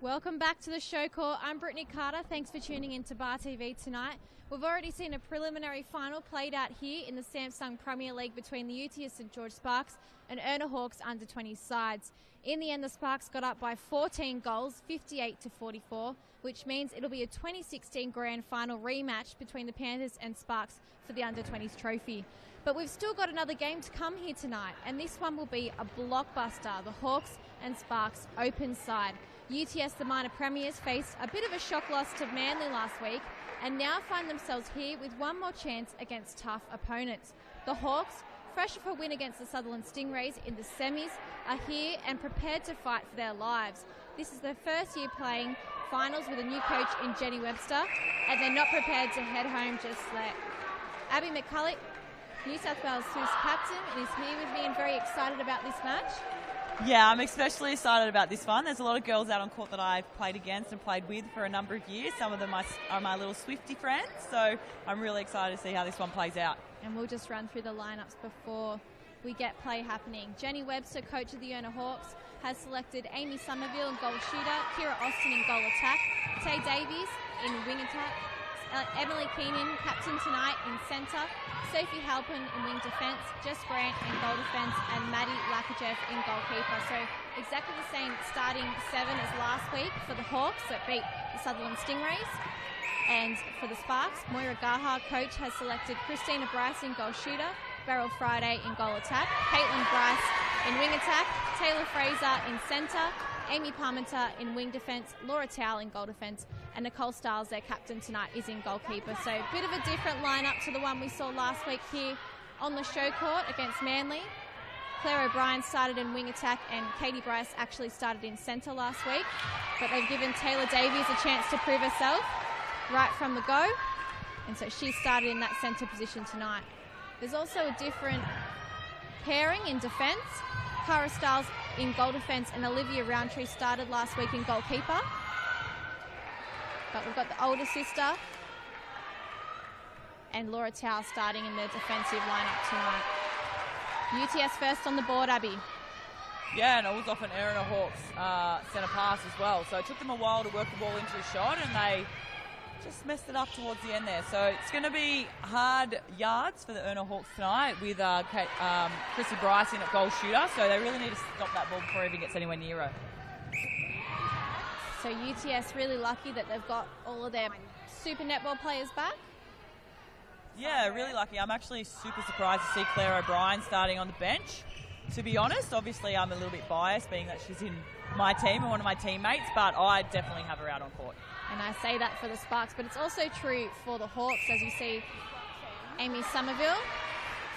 Welcome back to the show court. I'm Brittany Carter. Thanks for tuning in to Bar TV tonight. We've already seen a preliminary final played out here in the Samsung Premier League between the UTS St George Sparks and ERNA Hawks under-20 sides. In the end, the Sparks got up by 14 goals, 58-44, which means it'll be a 2016 Grand Final rematch between the Panthers and Sparks for the under-20s trophy. But we've still got another game to come here tonight, and this one will be a blockbuster, the Hawks and Sparks open side. UTS, the minor premiers, faced a bit of a shock loss to Manly last week and now find themselves here with one more chance against tough opponents. The Hawks, fresh off a win against the Sutherland Stingrays in the semis, are here and prepared to fight for their lives. This is their first year playing finals with a new coach in Jenny Webster, and they're not prepared to head home just yet. Abby McCulloch, New South Wales Swifts captain, is here with me and very excited about this match. Yeah, I'm especially excited about this one. There's a lot of girls out on court that I've played against and played with for a number of years. Some of them are my little Swiftie friends, so I'm really excited to see how this one plays out. And we'll just run through the lineups before we get play happening. Jenny Webster, coach of the ERNA Hawks, has selected Amy Somerville in goal shooter, Kira Austin in goal attack, Tay Davies in wing attack, Emily Keenan, captain tonight, in centre, Sophie Halpin in wing defence, Jess Grant in goal defence, and Maddie Lakajev in goalkeeper. So exactly the same starting 7 as last week for the Hawks that beat the Sutherland Stingrays. And for the Sparks, Moira Gaha, coach, has selected Christina Bryce in goal shooter, Beryl Friday in goal attack, Caitlin Bryce in wing attack, Taylor Fraser in centre, Amy Parmenter in wing defence, Laura Towell in goal defence, and Nicole Stiles, their captain tonight, is in goalkeeper. So a bit of a different lineup to the one we saw last week here on the show court against Manly. Claire O'Brien started in wing attack and Katie Bryce actually started in centre last week. But they've given Taylor Davies a chance to prove herself right from the go. And so she started in that centre position tonight. There's also a different pairing in defence. Cara Stiles in goal defence and Olivia Roundtree started last week in goalkeeper. But we've got the older sister and Laura Towell starting in the defensive lineup tonight. UTS first on the board, Abby. Yeah, and it was off an ERNA Hawks centre pass as well. So it took them a while to work the ball into a shot, and they just messed it up towards the end there. So it's going to be hard yards for the ERNA Hawks tonight with Chrissy Bryce in at goal shooter. So they really need to stop that ball before it even gets anywhere near her. So UTS really lucky that they've got all of their super netball players back. Yeah, really lucky. I'm actually super surprised to see Claire O'Brien starting on the bench. To be honest, obviously I'm a little bit biased being that she's in my team and one of my teammates, but I definitely have her out on court. And I say that for the Sparks, but it's also true for the Hawks, as you see Amy Somerville,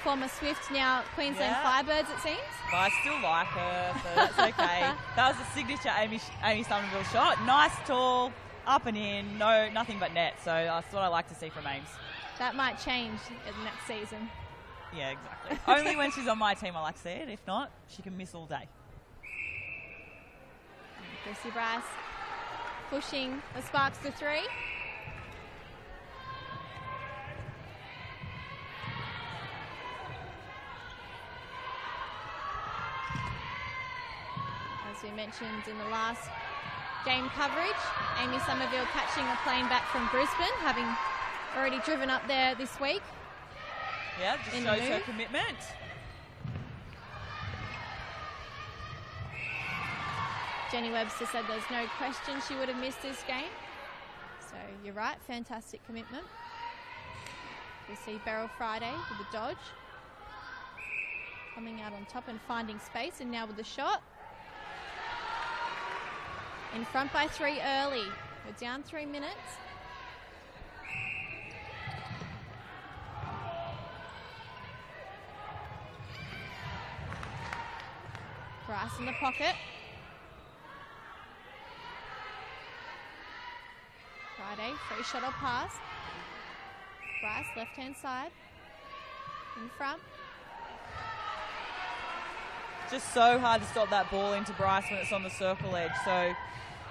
former Swift, now Queensland Firebirds, it seems. But I still like her, so that's okay. That was a signature Amy Somerville shot. Nice, tall, up and in, nothing but net. So that's what I like to see from Ames. That might change in next season. Yeah, exactly. Only when she's on my team I like to see it. If not, she can miss all day. Chrissy Bryce pushing the Sparks to 3. As we mentioned in the last game coverage, Amy Somerville catching a plane back from Brisbane, having already driven up there this week. Yeah, just shows her commitment. Jenny Webster said there's no question she would have missed this game. So you're right, fantastic commitment. We see Beryl Friday with the dodge. Coming out on top and finding space, and now with the shot. In front by 3 early. We're down 3 minutes. Bryce in the pocket. Friday, free shot or pass. Bryce, left-hand side. In front. Just so hard to stop that ball into Bryce when it's on the circle edge. So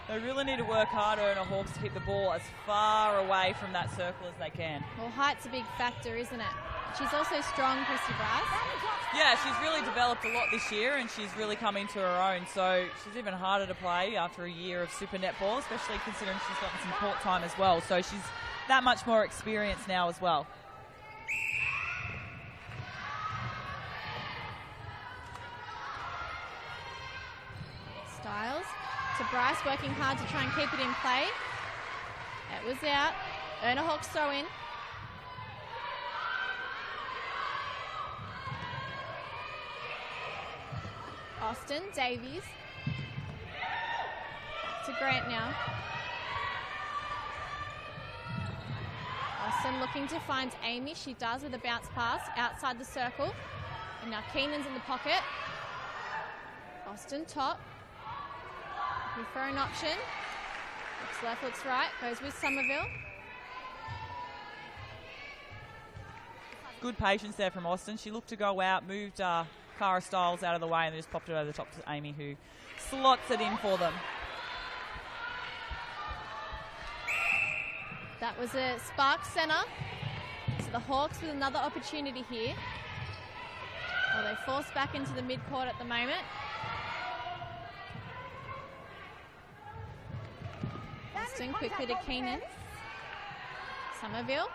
they really need to work harder, and the Hawks to keep the ball as far away from that circle as they can. Well, height's a big factor, isn't it? She's also strong, Christy Bryce. Yeah, she's really developed a lot this year and she's really come into her own. So she's even harder to play after a year of super netball, especially considering she's gotten some court time as well. So she's that much more experienced now as well. Styles to Bryce, working hard to try and keep it in play. It was out. ERNA Hawks throw in. Austin, Davies. To Grant now. Austin looking to find Amy. She does with a bounce pass outside the circle. And now Keenan's in the pocket. Austin top. Looking for an option. Looks left, looks right. Goes with Somerville. Good patience there from Austin. She looked to go out, moved Cara Styles out of the way and then just popped it over the top to Amy, who slots it in for them. That was a Sparks centre. So the Hawks with another opportunity here. Well, they force back into the midcourt at the moment. Austin quickly to Keenan. Somerville.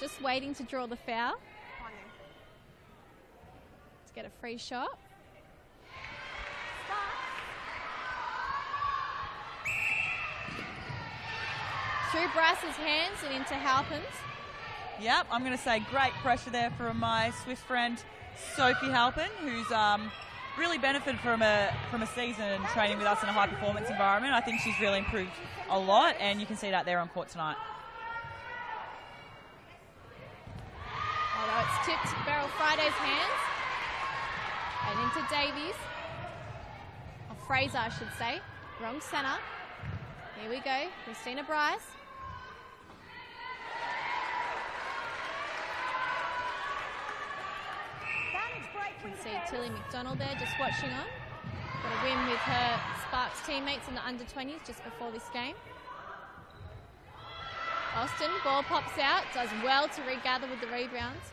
Just waiting to draw the foul. Let's get a free shot. Through Bryce's hands and into Halpin's. Yep, I'm going to say great pressure there from my Swift friend Sophie Halpin, who's really benefited from a season and training with us in a high performance environment. I think she's really improved a lot, and you can see that there on court tonight. Although it's tipped Beryl Friday's hands and into Davies. Or Fraser, I should say. Wrong centre. Here we go. Christina Bryce. You can see Tilly McDonald there just watching on. Got a win with her Sparks teammates in the under-20s just before this game. Austin, ball pops out, does well to regather with the rebounds.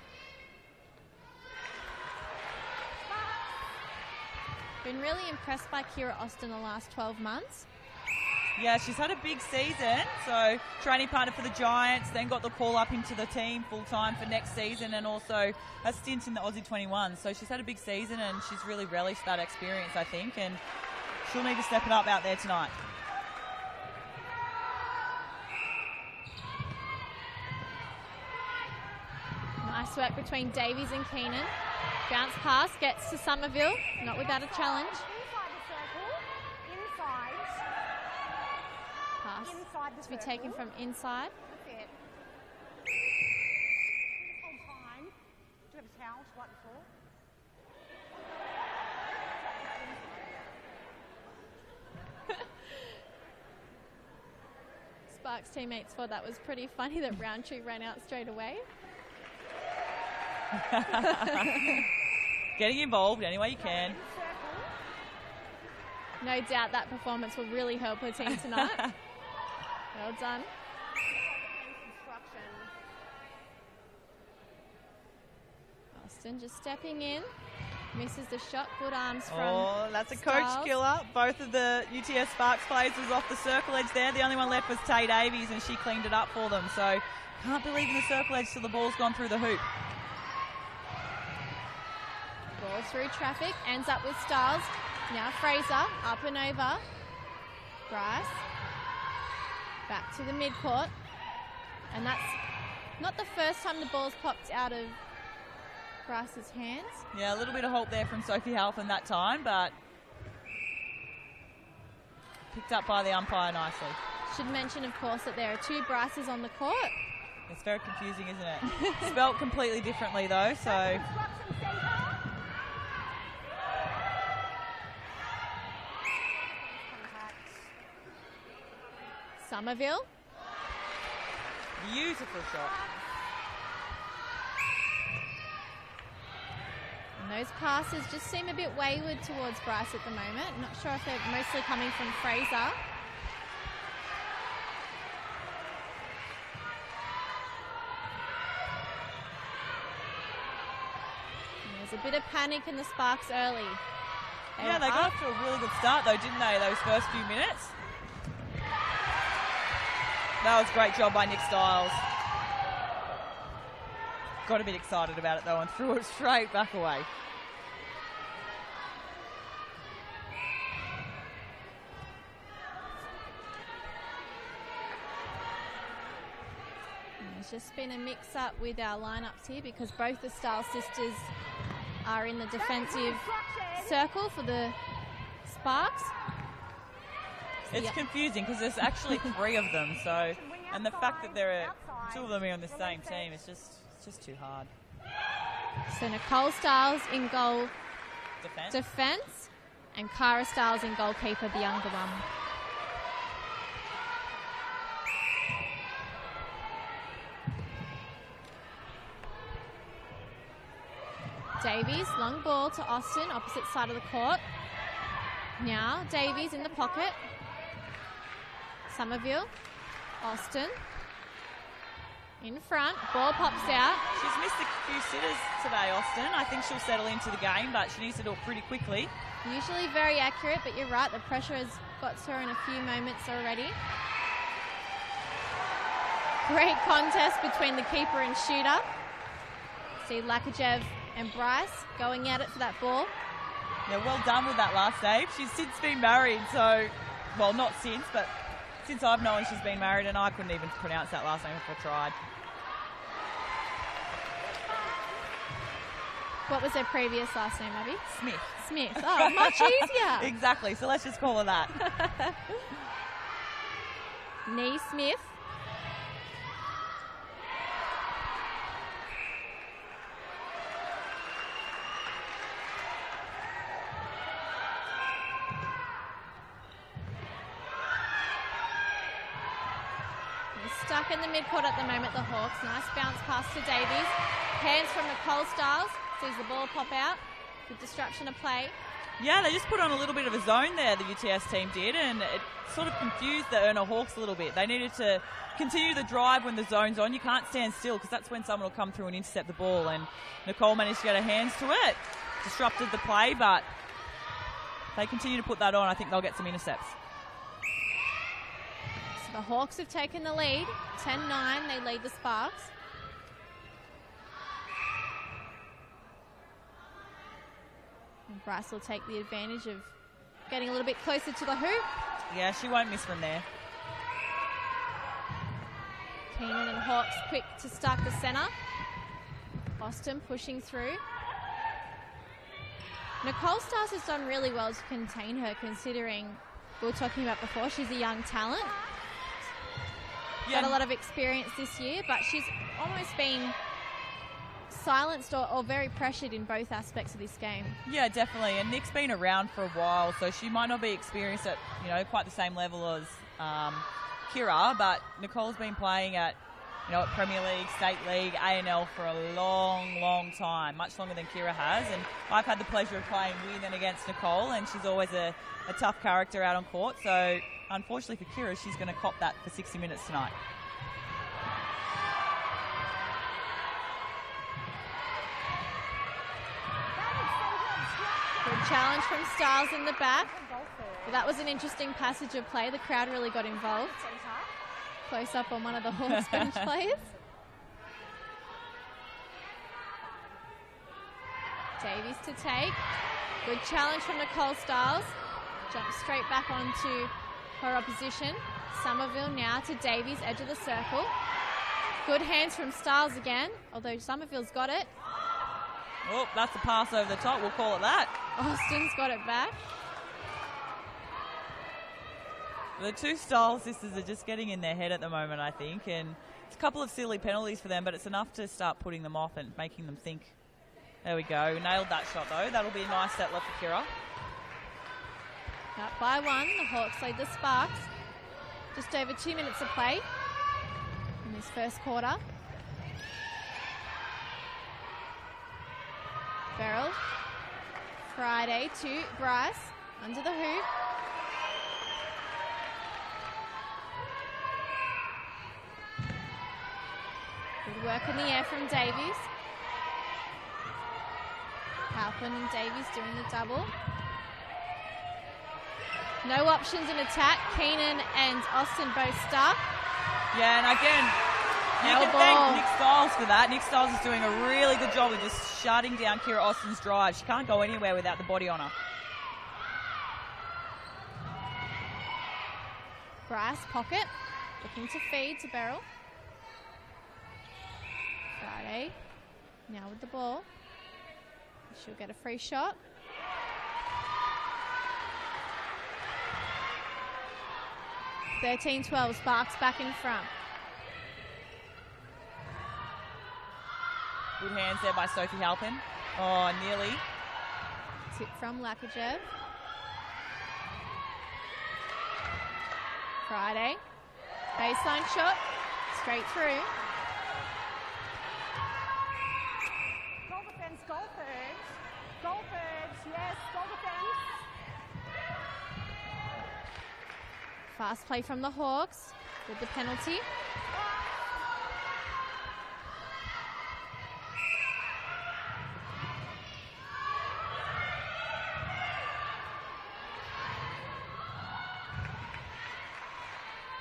Been really impressed by Kira Austin the last 12 months. Yeah, she's had a big season, so training partner for the Giants, then got the call up into the team full-time for next season and also a stint in the Aussie 21. So she's had a big season and she's really relished that experience, I think, and she'll need to step it up out there tonight. Nice work between Davies and Keenan. Bounce pass gets to Somerville, not without a challenge. To be taken from inside. Sparks teammates thought that was pretty funny that Roundtree ran out straight away. Getting involved any way you can. No doubt that performance will really help her team tonight. Well done. Austin just stepping in. Misses the shot. Good arms from Oh, that's a coach Styles. killer. Both of the UTS Sparks players was off the circle edge there. The only one left was Tay Davies and she cleaned it up for them. So can't believe in the circle edge till the ball's gone through the hoop. Ball through traffic. Ends up with Styles. Now Fraser. Up and over. Bryce. Back to the midcourt. And that's not the first time the ball's popped out of Bryce's hands. Yeah, a little bit of hope there from Sophie Halpin that time, but picked up by the umpire nicely. Should mention, of course, that there are two Bryces on the court. It's very confusing, isn't it? Spelt completely differently, though, so... Somerville. Beautiful shot. And those passes just seem a bit wayward towards Bryce at the moment. Not sure if they're mostly coming from Fraser. was a bit of panic in the Sparks early. They got off to a really good start, though, didn't they, those first few minutes? That was a great job by Nick Stiles. Got a bit excited about it, though, and threw it straight back away. There's just been a mix-up with our lineups here because both the Stiles sisters are in the defensive circle for the Sparks. It's confusing because there's actually 3 of them, so, and the fact that there are 2 of them on the same team, it's just too hard. So Nicole Stiles in goal defense and Cara Stiles in goalkeeper, the younger one. Davies, long ball to Austin, opposite side of the court. Now Davies in the pocket. Somerville, Austin, in front, ball pops out. She's missed a few sitters today, Austin. I think she'll settle into the game, but she needs to do it pretty quickly. Usually very accurate, but you're right, the pressure has got to her in a few moments already. Great contest between the keeper and shooter. See Lakajev and Bryce going at it for that ball. Yeah, well done with that last save. She's since been married, so, well, not since, but since I've known she's been married, and I couldn't even pronounce that last name if I tried. What was her previous last name, Abby? Smith. Smith. Oh, much easier. Exactly, so let's just call her that. Nee Smith. Stuck in the midcourt at the moment, the Hawks. Nice bounce pass to Davies. Hands from Nicole Stiles. Sees the ball pop out. Good disruption of play. Yeah, they just put on a little bit of a zone there, the UTS team did, and it sort of confused the ERNA Hawks a little bit. They needed to continue the drive when the zone's on. You can't stand still because that's when someone will come through and intercept the ball, and Nicole managed to get her hands to it. Disrupted the play, but they continue to put that on. I think they'll get some intercepts. The Hawks have taken the lead. 10-9, they lead the Sparks. And Bryce will take the advantage of getting a little bit closer to the hoop. Yeah, she won't miss from there. Keenan and Hawks quick to start the centre. Austin pushing through. Nicole Stiles has done really well to contain her, considering we were talking about before, she's a young talent. Got a lot of experience this year, but she's almost been silenced or very pressured in both aspects of this game. Yeah, definitely. And Nick's been around for a while, so she might not be experienced at quite the same level as Kira, but Nicole's been playing at at Premier League, State League, A&L for a long, long time, much longer than Kira has. And I've had the pleasure of playing with and against Nicole, and she's always a tough character out on court. So unfortunately for Kira, she's going to cop that for 60 minutes tonight. Good challenge from Stiles in the back. Well, that was an interesting passage of play. The crowd really got involved. Close up on one of the Hawks bench players. Davies to take. Good challenge from Nicole Stiles. Jumps straight back onto her opposition. Somerville now to Davies, edge of the circle. Good hands from Stiles again, although Somerville's got it. Oh, that's a pass over the top. We'll call it that. Austin's got it back. The two Stiles sisters are just getting in their head at the moment, I think, and it's a couple of silly penalties for them, but it's enough to start putting them off and making them think. There we go. Nailed that shot, though. That'll be a nice set left for Kira. Up by one. The Hawks lead the Sparks. Just over 2 minutes of play in this first quarter. Farrell. Friday to Bryce. Under the hoop. Good work in the air from Davies. Halpin and Davies doing the double. No options in attack. Keenan and Austin both stuck. Yeah, and again, you can thank Nick Stiles for that. Nick Stiles is doing a really good job of just shutting down Kira Austin's drive. She can't go anywhere without the body on her. Bryce, pocket, looking to feed to Beryl. Friday, now with the ball. She'll get a free shot. (13-12), Sparks back in front. Good hands there by Sophie Halpin. Oh, nearly. Tip from Lakajev. Friday. Baseline shot. Straight through. Goal defense, goal third. Goal third, yes, goal defense. Fast play from the Hawks with the penalty.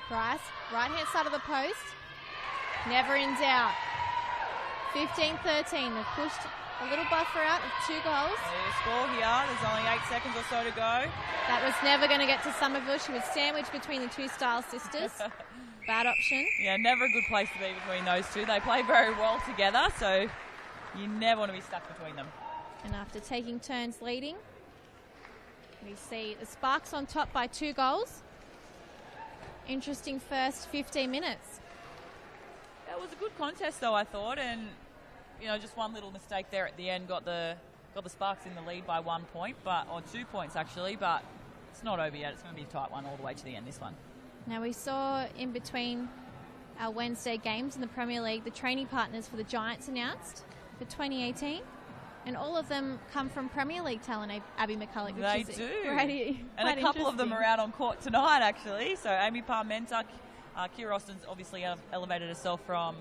Bryce, right-hand side of the post. Never in doubt. 15-13. They've pushed a little buffer out of 2 goals. There's a score here. There's only 8 seconds or so to go. That was never going to get to Somerville. She was sandwiched between the 2 Stiles sisters. Bad option. Yeah, never a good place to be between those two. They play very well together, so you never want to be stuck between them. And after taking turns leading, we see the Sparks on top by 2 goals. Interesting first 15 minutes. It was a good contest, though, I thought, and just one little mistake there at the end got the Sparks in the lead by 1 point, or 2 points actually, but it's not over yet. It's going to be a tight one all the way to the end, this one. Now we saw in between our Wednesday games in the Premier League, the training partners for the Giants announced for 2018. And all of them come from Premier League talent, Abby McCulloch. They do. Quite and a couple of them are out on court tonight, actually. So Amy Parmenter, Kira Austin's obviously elevated herself from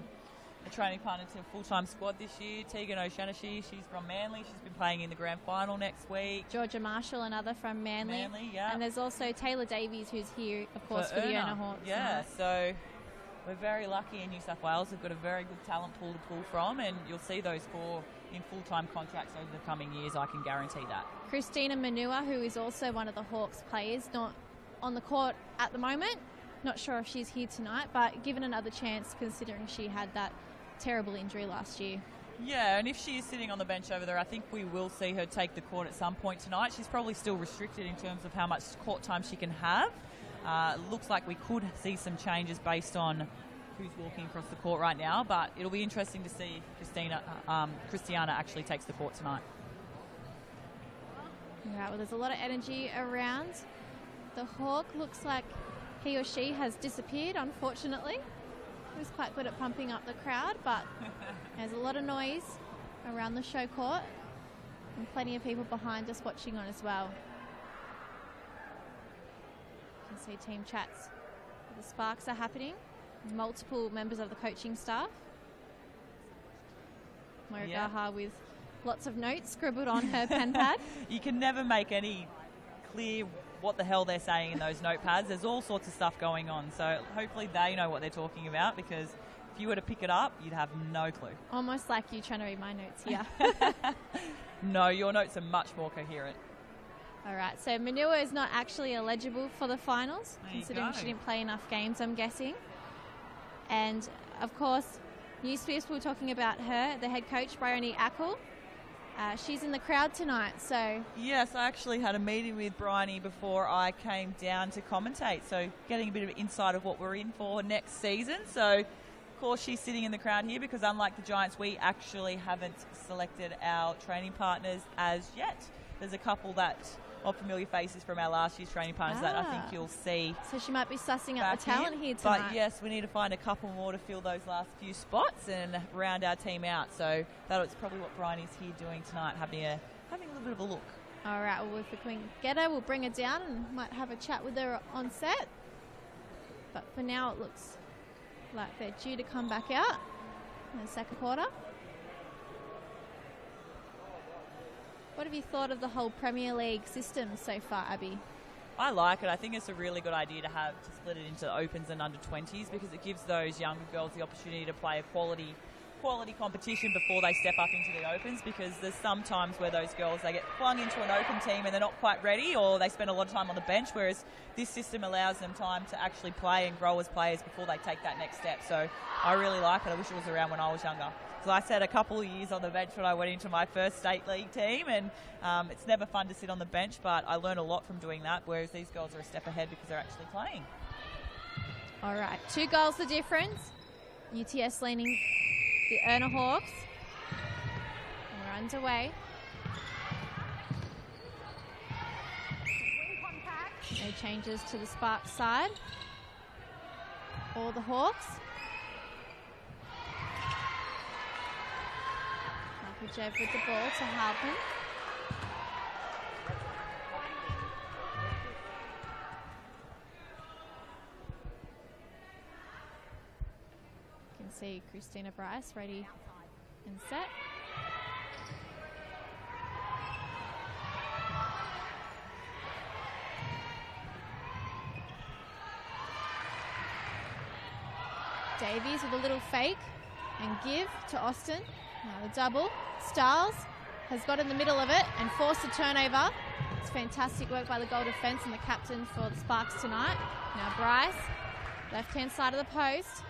a training partner to a full-time squad this year. Tegan O'Shanassy, she's from Manly. She's been playing in the grand final next week. Georgia Marshall, another from Manly. Manly, yeah. And there's also Taylor Davies, who's here, of course, for the ERNA Hawks. Yeah, so we're very lucky in New South Wales. We've got a very good talent pool to pull from, and you'll see those 4 in full-time contracts over the coming years, I can guarantee that. Christina Manua, who is also one of the Hawks players, not on the court at the moment. Not sure if she's here tonight, but given another chance considering she had that terrible injury last year. Yeah, and if she is sitting on the bench over there, I think we will see her take the court at some point tonight. She's probably still restricted in terms of how much court time she can have. Looks like we could see some changes based on who's walking across the court right now, but it'll be interesting to see if Christiana actually takes the court tonight. Right, well, there's a lot of energy around. The Hawk looks like he or she has disappeared, unfortunately. He was quite good at pumping up the crowd, but there's a lot of noise around the show court and plenty of people behind us watching on as well. You can see team chats. The Sparks are happening. Multiple members of the coaching staff. Moira Gaha with lots of notes scribbled on her pen pad. You can never make any clear what the hell they're saying in those notepads. There's all sorts of stuff going on, so hopefully they know what they're talking about, because if you were to pick it up, you'd have no clue. Almost like you trying to read my notes here. No, your notes are much more coherent. All right, so Manua is not actually eligible for the finals, considering she didn't play enough games, I'm guessing. And, of course, News People were talking about her, the head coach, Bryony Ackle. She's in the crowd tonight, so... Yes, I actually had a meeting with Bryony before I came down to commentate, so getting a bit of insight of what we're in for next season. So, of course, she's sitting in the crowd here because, unlike the Giants, we actually haven't selected our training partners as yet. There's a couple that of familiar faces from our last year's training partners that I think you'll see. So she might be sussing out the talent here tonight. But yes, we need to find a couple more to fill those last few spots and round our team out. So that's probably what Bryony's here doing tonight, having a little bit of a look. All right, well, if we can get her, we'll bring her down and might have a chat with her on set. But for now, it looks like they're due to come back out in the second quarter. What have you thought of the whole Premier League system so far, Abby? I like it. I think it's a really good idea to split it into opens and under 20s because it gives those younger girls the opportunity to play a quality competition before they step up into the opens, because there's some times where those girls, they get flung into an open team and they're not quite ready, or they spend a lot of time on the bench, whereas this system allows them time to actually play and grow as players before they take that next step. So I really like it. I wish it was around when I was younger. So I sat a couple of years on the bench when I went into my first state league team, and it's never fun to sit on the bench, but I learned a lot from doing that, whereas these girls are a step ahead because they're actually playing. All right, 2 goals the difference. UTS leaning the ERNA Hawks. And we're underway. No changes to the Sparks side. All the Hawks. Makachev with the ball to Halpin. You can see Christina Bryce ready and set. Davies with a little fake and give to Austin. Now the double. Stiles has got in the middle of it and forced a turnover. It's fantastic work by the goal defence and the captain for the Sparks tonight. Now Bryce, left-hand side of the post.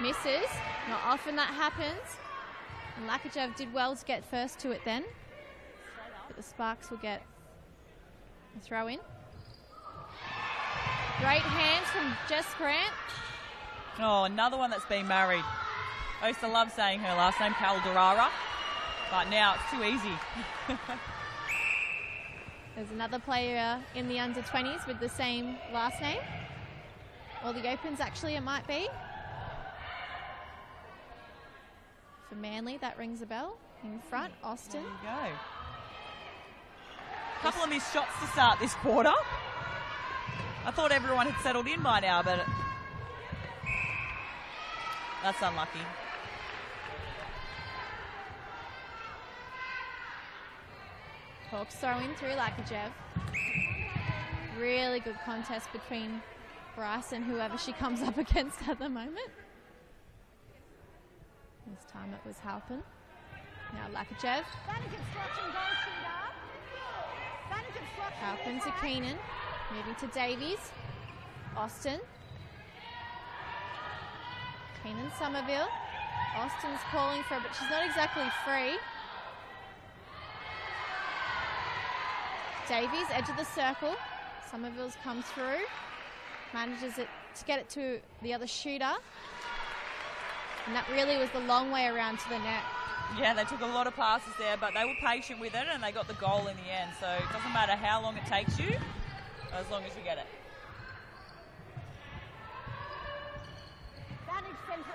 Misses. Not often that happens. And Lakachev did well to get first to it then. But the Sparks will get a throw in. Great hands from Jess Grant. Oh, another one that's been married. I used to love saying her last name, Calderara, but now it's too easy. There's another player in the under-20s with the same last name. Or the opens, actually, it might be. For Manly, that rings a bell. In front, Austin. There you go. A couple of missed shots to start this quarter. I thought everyone had settled in by now, but that's unlucky. Hawks throw in through Lakachev. Really good contest between Bryce and whoever she comes up against at the moment. This time it was Halpin. Now Lakachev. Halpin to Keenan. Moving to Davies. Austin. Keenan Somerville. Austin's calling for it, but she's not exactly free. Davies, edge of the circle. Somerville's come through. Manages it to get it to the other shooter. And that really was the long way around to the net. Yeah, they took a lot of passes there, but they were patient with it and they got the goal in the end. So it doesn't matter how long it takes you, as long as you get it.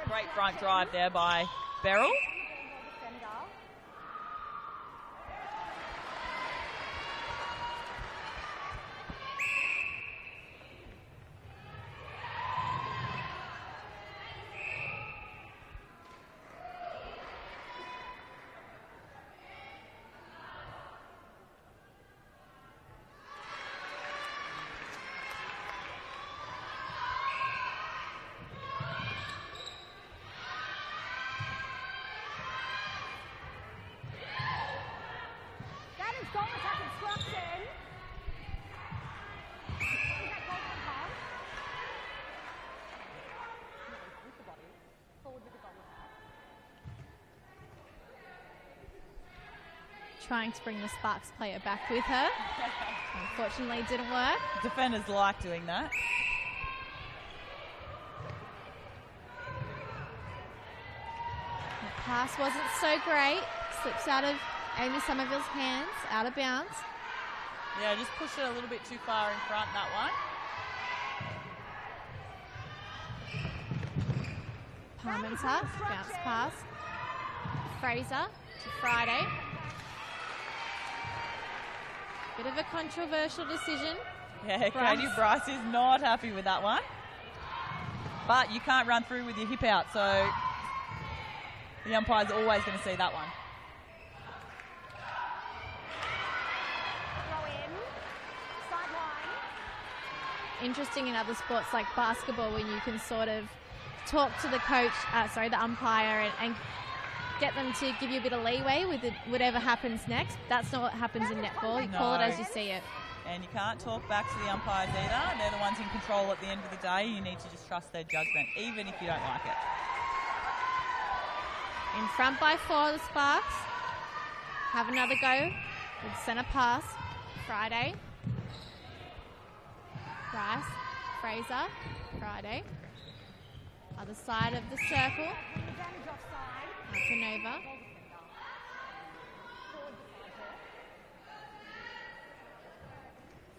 Great front drive there by Beryl. Trying to bring the Sparks player back with her. Unfortunately, it didn't work. Defenders like doing that. That pass wasn't so great. Slips out of Amy Somerville's hands, out of bounds. Yeah, just pushed it a little bit too far in front, that one. Parmenter, bounce pass. Fraser to Friday. Bit of a controversial decision. Yeah, Katie Bryce is not happy with that one. But you can't run through with your hip out, so the umpire's always going to see that one. interesting in other sports like basketball when you can sort of talk to the coach, the umpire, and get them to give you a bit of leeway with whatever happens next. That's not what happens in netball. You call it as you see it. And you can't talk back to the umpires either. They're the ones in control at the end of the day. You need to just trust their judgment, even if you don't like it. In front by 4, the Sparks. Have another go with centre pass. Friday. Bryce. Fraser. Friday. Other side of the circle. Nova.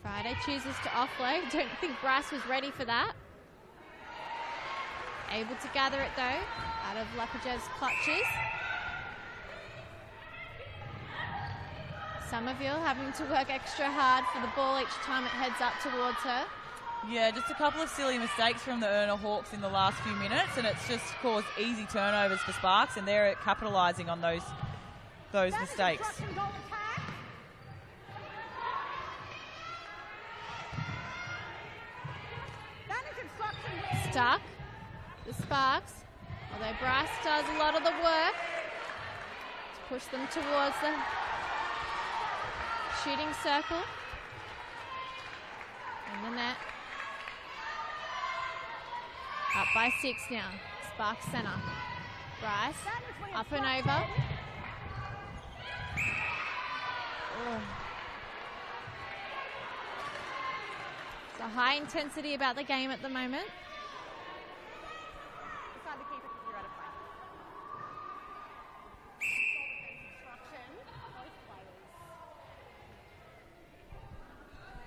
Friday chooses to offload. Don't think Bryce was ready for that. Able to gather it though, out of Lapajev's clutches. Somerville having to work extra hard for the ball each time it heads up towards her. Yeah, just a couple of silly mistakes from the ERNA Hawks in the last few minutes, and it's just caused easy turnovers for Sparks, and they're capitalising on those mistakes. Stuck, the Sparks, although Bryce does a lot of the work to push them towards the shooting circle. In the net. Up by 6 now. Sparks centre. Bryce up and over. It's a high intensity about the game at the moment.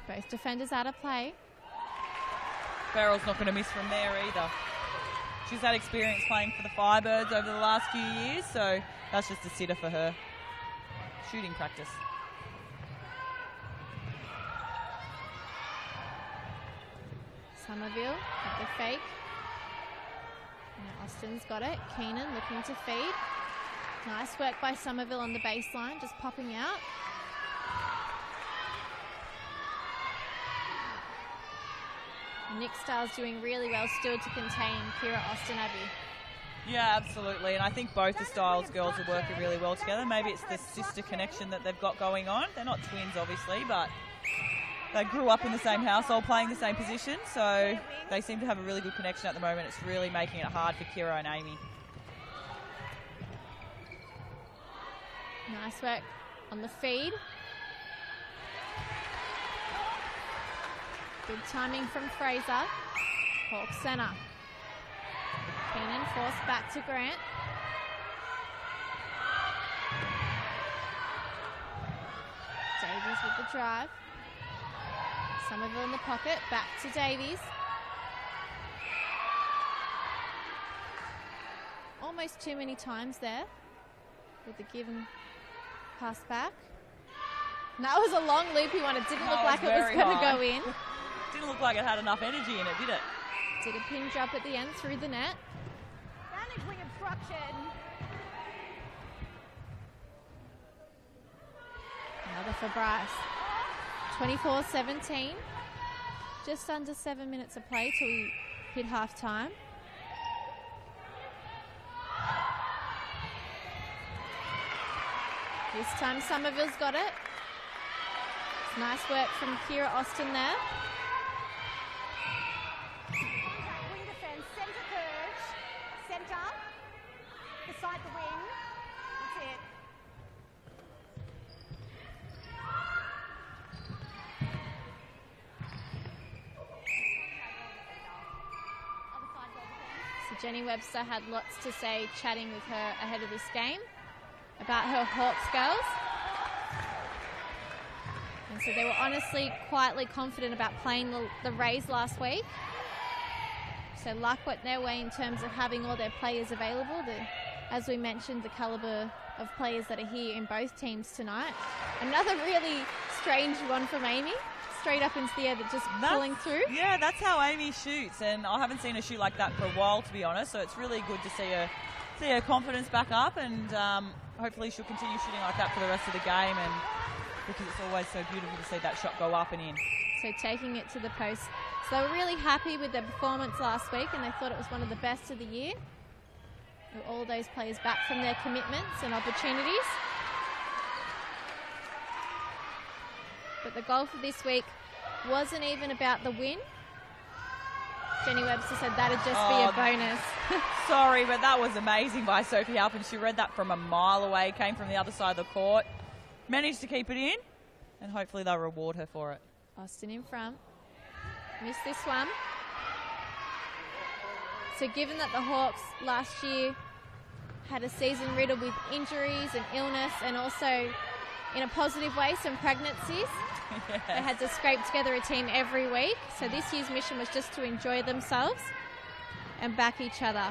Both defenders out of play. Farrell's not going to miss from there either. She's had experience playing for the Firebirds over the last few years, so that's just a sitter for her. Shooting practice. Somerville at the fake. Now Austin's got it. Keenan looking to feed. Nice work by Somerville on the baseline, just popping out. Nick Starr's doing really well still to contain Kira Austin Abbey. Yeah, absolutely. And I think both the Styles girls are working really well together. Maybe it's the sister connection that they've got going on. They're not twins, obviously, but they grew up in the same household playing the same position. So they seem to have a really good connection at the moment. It's really making it hard for Kira and Amy. Nice work on the feed. Good timing from Fraser. Hawks centre. Keenan forced back to Grant. Davies with the drive. Somerville in the pocket. Back to Davies. Almost too many times there with the give and pass back. And that was a long loopy one. It didn't look like it was going to go in. Didn't look like it had enough energy in it, did it? Did a pin drop at the end through the net. Advantage wing obstruction. Another for Bryce. 24-17. Just under 7 minutes of play till we hit half time. This time Somerville's got it. It's nice work from Kira Austin there. Wing defense, centre purge, centre, beside the wing. That's it. So Jenny Webster had lots to say chatting with her ahead of this game about her Hawks girls. And so they were honestly quietly confident about playing the Rays last week. So luck went their way in terms of having all their players available. As we mentioned, the calibre of players that are here in both teams tonight. Another really strange one from Amy. Straight up into the air, but just pulling through. Yeah, that's how Amy shoots. And I haven't seen her shoot like that for a while, to be honest. So it's really good to see her confidence back up, and hopefully she'll continue shooting like that for the rest of the game, and because it's always so beautiful to see that shot go up and in. So taking it to the post So they were really happy with their performance last week, and they thought it was one of the best of the year. With all those players back from their commitments and opportunities. But the goal for this week wasn't even about the win. Jenny Webster said that'd just be a bonus. Sorry, but that was amazing by Sophie Halpin. She read that from a mile away, came from the other side of the court, managed to keep it in, and hopefully they'll reward her for it. Austin in front. Missed this one. So given that the Hawks last year had a season riddled with injuries and illness, and also in a positive way some pregnancies, yes. They had to scrape together a team every week. So this year's mission was just to enjoy themselves and back each other.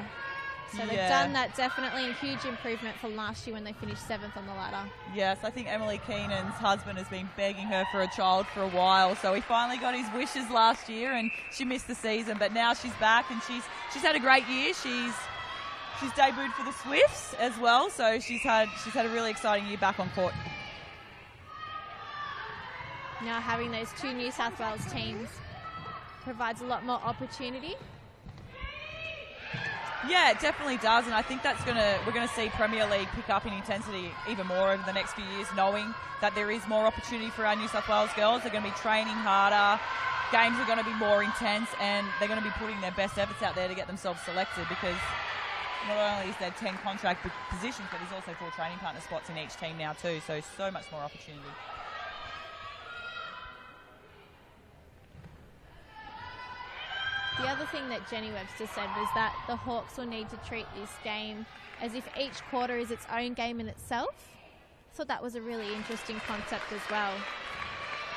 So they've done that definitely, a huge improvement from last year when they finished 7th on the ladder. Yes, I think Emily Keenan's husband has been begging her for a child for a while. So he finally got his wishes last year, and she missed the season. But now she's back, and she's had a great year. She's debuted for the Swifts as well. So she's had a really exciting year back on court. Now having those two New South Wales teams provides a lot more opportunity. Yeah, it definitely does, and I think we're gonna see Premier League pick up in intensity even more over the next few years, knowing that there is more opportunity for our New South Wales girls. They're going to be training harder, games are going to be more intense, and they're going to be putting their best efforts out there to get themselves selected, because not only is there 10 contract positions, but there's also 4 training partner spots in each team now too, so much more opportunity. The other thing that Jenny Webster said was that the Hawks will need to treat this game as if each quarter is its own game in itself. I thought that was a really interesting concept as well.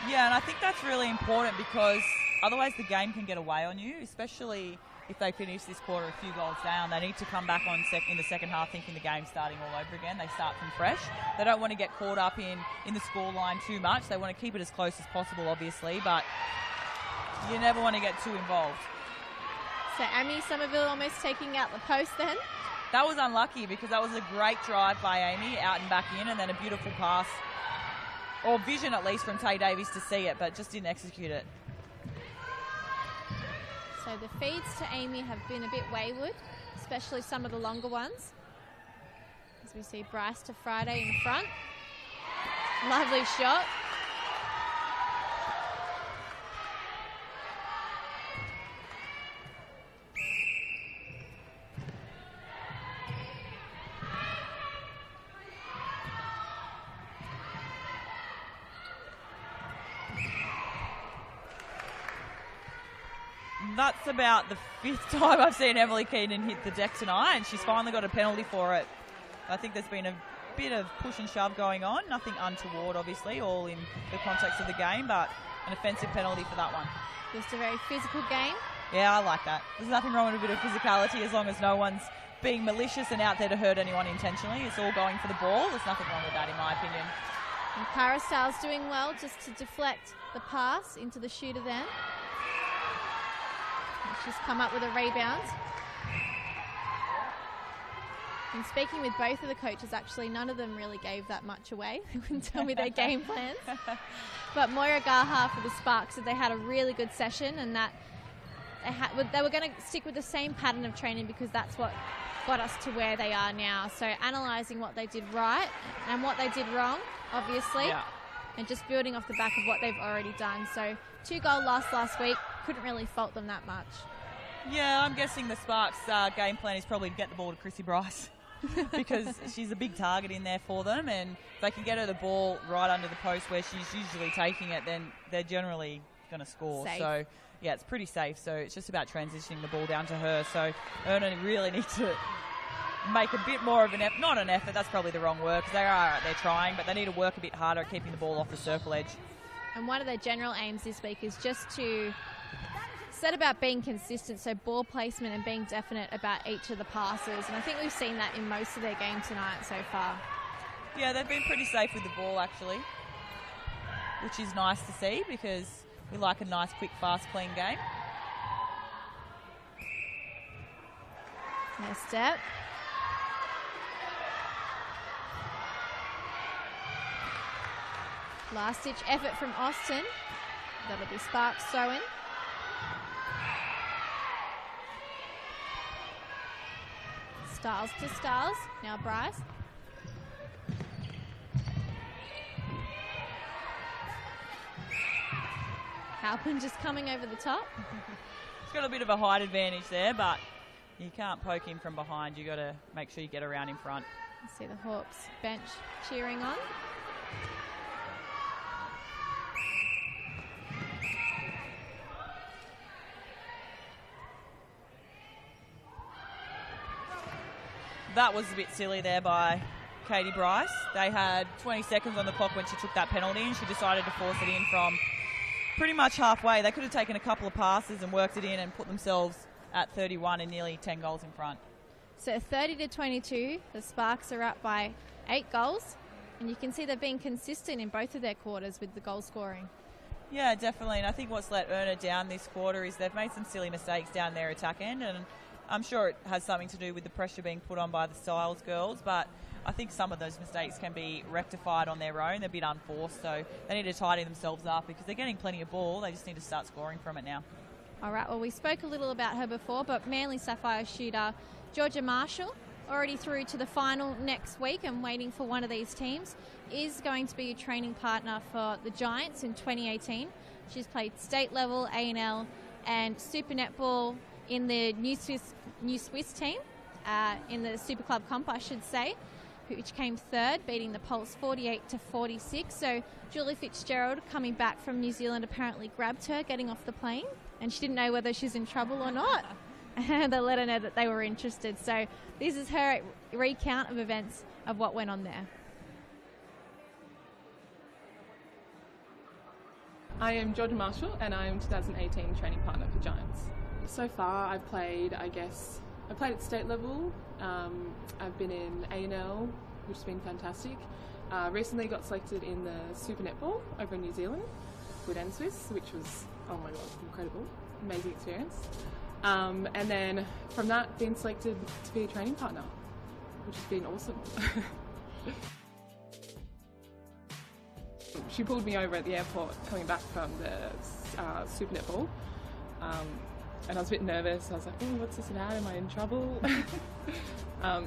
Yeah, and I think that's really important, because otherwise the game can get away on you, especially if they finish this quarter a few goals down. They need to come back on in the second half thinking the game's starting all over again. They start from fresh. They don't want to get caught up in the scoreline too much. They want to keep it as close as possible, obviously, but you never want to get too involved. So Amy Somerville almost taking out the post then. That was unlucky, because that was a great drive by Amy, out and back in, and then a beautiful pass, or vision at least, from Tay Davies to see it, but just didn't execute it. So the feeds to Amy have been a bit wayward, especially some of the longer ones. As we see Bryce to Friday in front. Lovely shot. That's about the 5th time I've seen Emily Keenan hit the deck tonight, and she's finally got a penalty for it. I think there's been a bit of push and shove going on, nothing untoward obviously, all in the context of the game, but an offensive penalty for that one. Just a very physical game. Yeah, I like that. There's nothing wrong with a bit of physicality, as long as no one's being malicious and out there to hurt anyone intentionally. It's all going for the ball. There's nothing wrong with that, in my opinion. And Parastyle's doing well just to deflect the pass into the shooter then. She's come up with a rebound. And speaking with both of the coaches, actually, none of them really gave that much away. They wouldn't tell me their game plans. But Moira Gaha for the Sparks said they had a really good session, and that they were going to stick with the same pattern of training, because that's what got us to where they are now. So analysing what they did right and what they did wrong, obviously, and just building off the back of what they've already done. So 2-goal loss last week, couldn't really fault them that much. Yeah, I'm guessing the Sparks' game plan is probably to get the ball to Chrissy Bryce, because she's a big target in there for them, and if they can get her the ball right under the post where she's usually taking it, then they're generally going to score. Safe. So, yeah, it's pretty safe. So it's just about transitioning the ball down to her. So ERNA really need to make a bit more of an effort. Not an effort, that's probably the wrong word, because they're trying, but they need to work a bit harder at keeping the ball off the circle edge. And one of their general aims this week is just to set about being consistent, so ball placement and being definite about each of the passes. And I think we've seen that in most of their game tonight so far. Yeah, they've been pretty safe with the ball, actually, which is nice to see, because we like a nice, quick, fast, clean game. Nice step. Last-ditch effort from Austin. That'll be Sparks throw-in. Styles to Styles. Now Bryce. Halpin just coming over the top. He's got a bit of a height advantage there, but you can't poke him from behind. You got to make sure you get around in front. See the Hawks bench cheering on. That was a bit silly there by Katie Bryce. They had 20 seconds on the clock when she took that penalty, and she decided to force it in from pretty much halfway. They could have taken a couple of passes and worked it in and put themselves at 31 and nearly 10 goals in front. So 30-22, the Sparks are up by 8 goals, and you can see they've been consistent in both of their quarters with the goal scoring. Yeah, definitely, and I think what's let ERNA down this quarter is they've made some silly mistakes down their attack end, and I'm sure it has something to do with the pressure being put on by the Styles girls, but I think some of those mistakes can be rectified on their own. They're a bit unforced, so they need to tidy themselves up because they're getting plenty of ball. They just need to start scoring from it now. All right, well, we spoke a little about her before, but Manly Sapphire shooter Georgia Marshall, already through to the final next week and waiting for one of these teams, is going to be a training partner for the Giants in 2018. She's played state level, A&L, and Super Netball in the New Swiss team, in the Super Club comp, I should say, which came third, beating the Pulse 48-46. So Julie Fitzgerald, coming back from New Zealand, apparently grabbed her getting off the plane, and she didn't know whether she's in trouble or not. And they let her know that they were interested. So this is her recount of events of what went on there. I am Georgia Marshall, and I am 2018 training partner for Giants. So far, I've played, I played at state level. I've been in A&L, which has been fantastic. Recently got selected in the Super Netball over in New Zealand with Swiss, which was, oh my god, incredible, amazing experience. And then from that, been selected to be a training partner, which has been awesome. She pulled me over at the airport coming back from the Super Netball, and I was a bit nervous. I was like, oh, what's this about? Am I in trouble?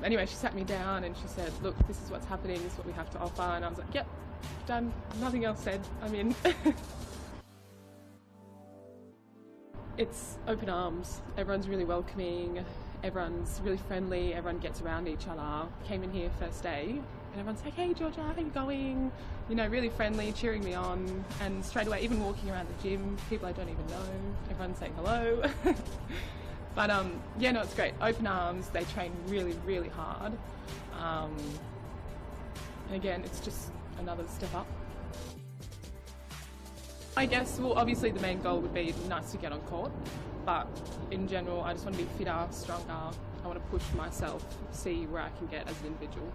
Anyway, she sat me down and she said, look, this is what's happening, this is what we have to offer. And I was like, yep, done, nothing else said, I'm in. It's open arms. Everyone's really welcoming, everyone's really friendly, everyone gets around each other. Came in here first day and everyone's like, hey Georgia, how are you going? You know, really friendly, cheering me on, and straight away, even walking around the gym, people I don't even know, everyone's saying hello. But yeah, no, it's great. Open arms, they train really, really hard. And again, it's just another step up. I guess, well, obviously the main goal would be nice to get on court, but in general, I just want to be fitter, stronger. I want to push myself, see where I can get as an individual.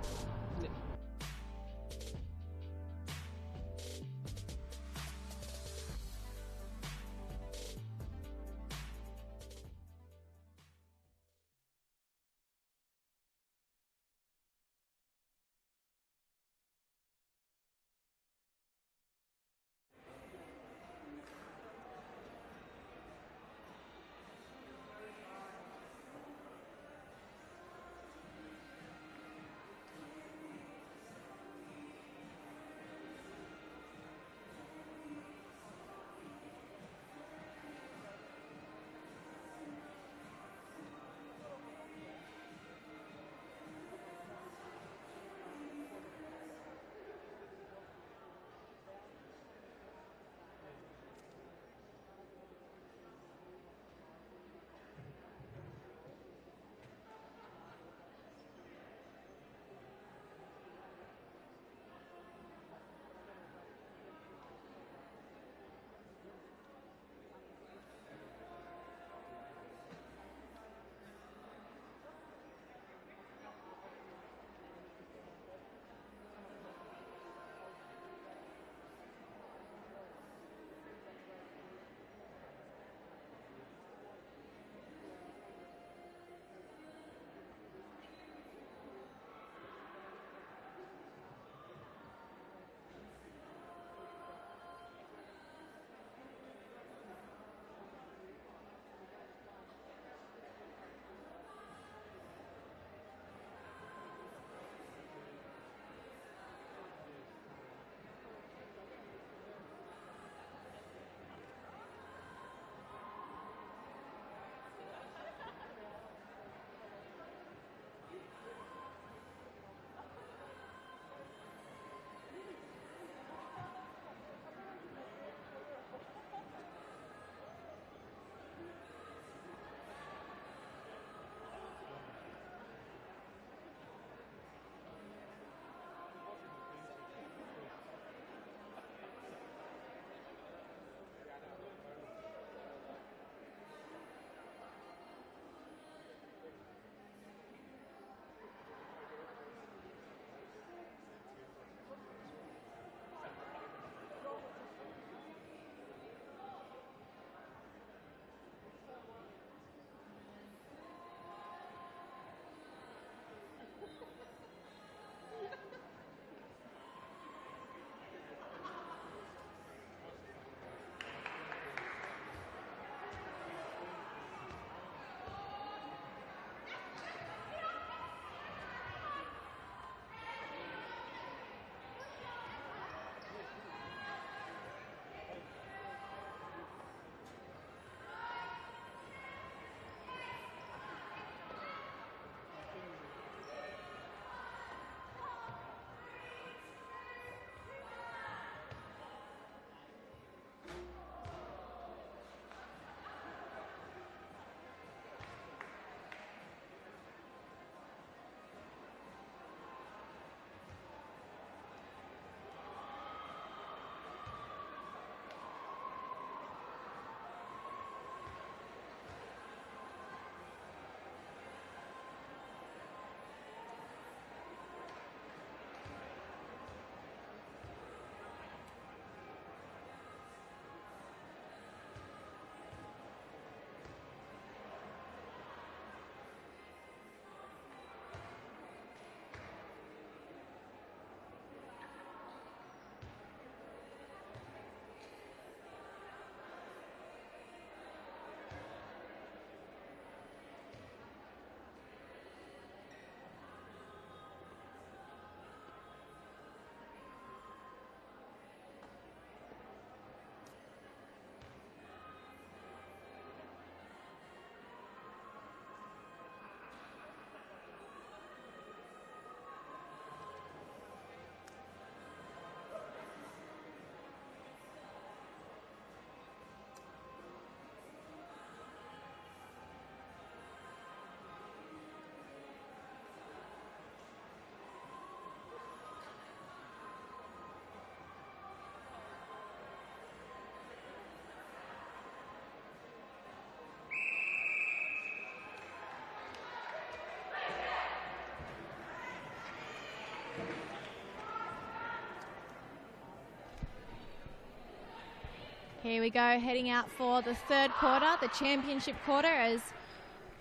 Here we go, heading out for the third quarter, the championship quarter, as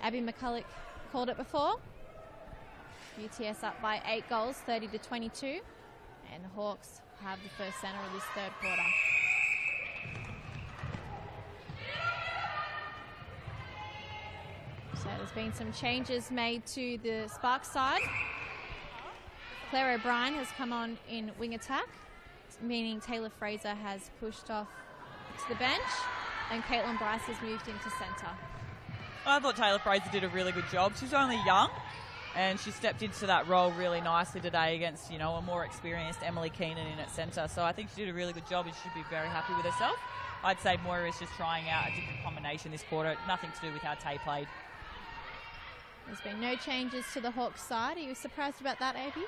Abby McCulloch called it before. UTS up by 8 goals, 30-22, and the Hawks have the first centre of this third quarter. So there's been some changes made to the Sparks side. Claire O'Brien has come on in wing attack, meaning Taylor Fraser has pushed off to the bench, and Caitlin Bryce has moved into centre. I thought Taylor Fraser did a really good job. She's only young, and she stepped into that role really nicely today against, you know, a more experienced Emily Keenan in at centre. So I think she did a really good job, and she should be very happy with herself. I'd say Moira is just trying out a different combination this quarter. Nothing to do with how Tay played. There's been no changes to the Hawks side. Are you surprised about that, Abby?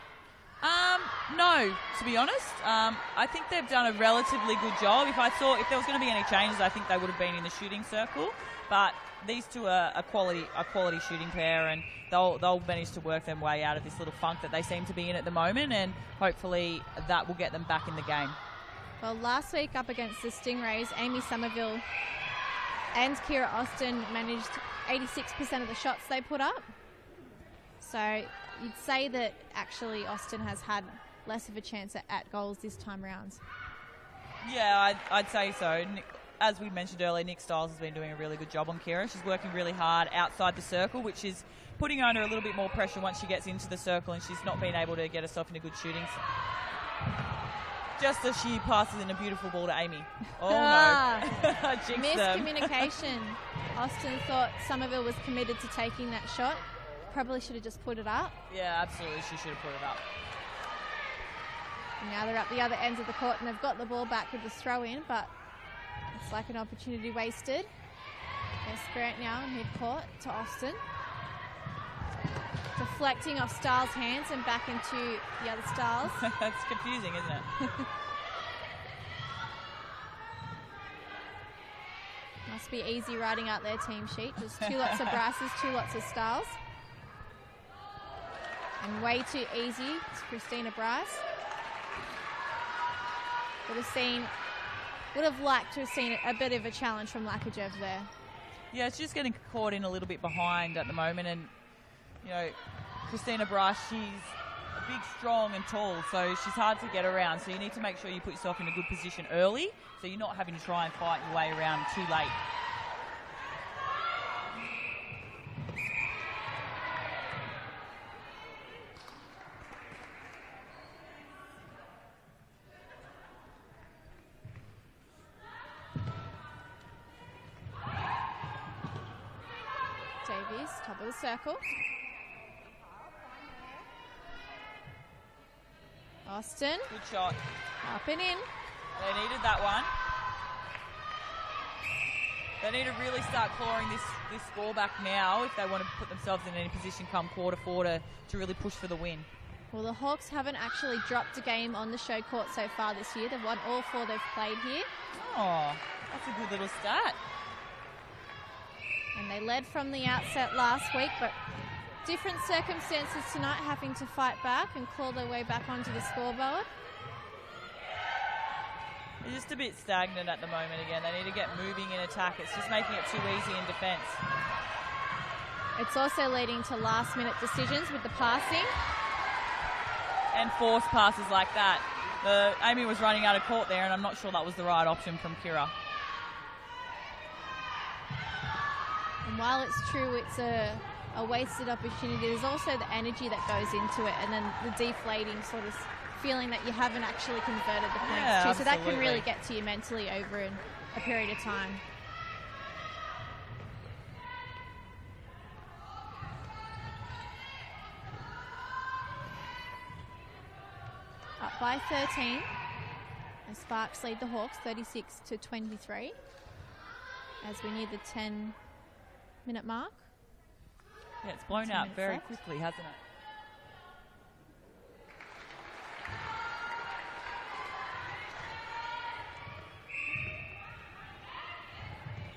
No, to be honest. I think they've done a relatively good job. If there was going to be any changes, I think they would have been in the shooting circle. But these two are a quality shooting pair, and they'll manage to work their way out of this little funk that they seem to be in at the moment, and hopefully that will get them back in the game. Well, last week up against the Stingrays, Amy Somerville and Kira Austin managed 86% of the shots they put up. So you'd say that actually Austin has had less of a chance at goals this time round. Yeah, I'd say so. As we mentioned earlier, Nick Stiles has been doing a really good job on Kira. She's working really hard outside the circle, which is putting her under a little bit more pressure once she gets into the circle, and she's not been able to get herself in a good shooting. Just as she passes in a beautiful ball to Amy. Oh, no. Jinxed them. Miscommunication. Austin thought Somerville was committed to taking that shot. Probably should have just put it up. Yeah, absolutely. She should have put it up. And now they're at the other end of the court, and they've got the ball back with the throw-in, but it's like an opportunity wasted. There's Grant now in mid-court to Austin. Deflecting off Stiles' hands and back into the other Stiles. That's confusing, isn't it? Must be easy writing out their team sheet. Just 2 lots of Bryces, 2 lots of Stiles. And way too easy to Christina Bryce. Would have liked to have seen a bit of a challenge from Lakajev there. Yeah, she's just getting caught in a little bit behind at the moment, and you know, Christina Bryce, she's big, strong and tall, so she's hard to get around. So you need to make sure you put yourself in a good position early, so you're not having to try and fight your way around too late. Davies, top of the circle. Austin. Good shot. Up and in. They needed that one. They need to really start clawing this score back now if they want to put themselves in any position come quarter 4 to really push for the win. Well, the Hawks haven't actually dropped a game on the show court so far this year. They've won all 4 they've played here. Oh, that's a good little stat. And they led from the outset last week, but different circumstances tonight, having to fight back and claw their way back onto the scoreboard. They're just a bit stagnant at the moment again. They need to get moving in attack. It's just making it too easy in defence. It's also leading to last-minute decisions with the passing. And forced passes like that. Amy was running out of court there, and I'm not sure that was the right option from Kira. And while it's true it's a wasted opportunity, there's also the energy that goes into it, and then the deflating sort of feeling that you haven't actually converted the points too. So that can really get to you mentally over a period of time. Up by 13. The Sparks lead the Hawks 36-23 as we near the 10-minute mark. Yeah, it's blown out very quickly, hasn't it?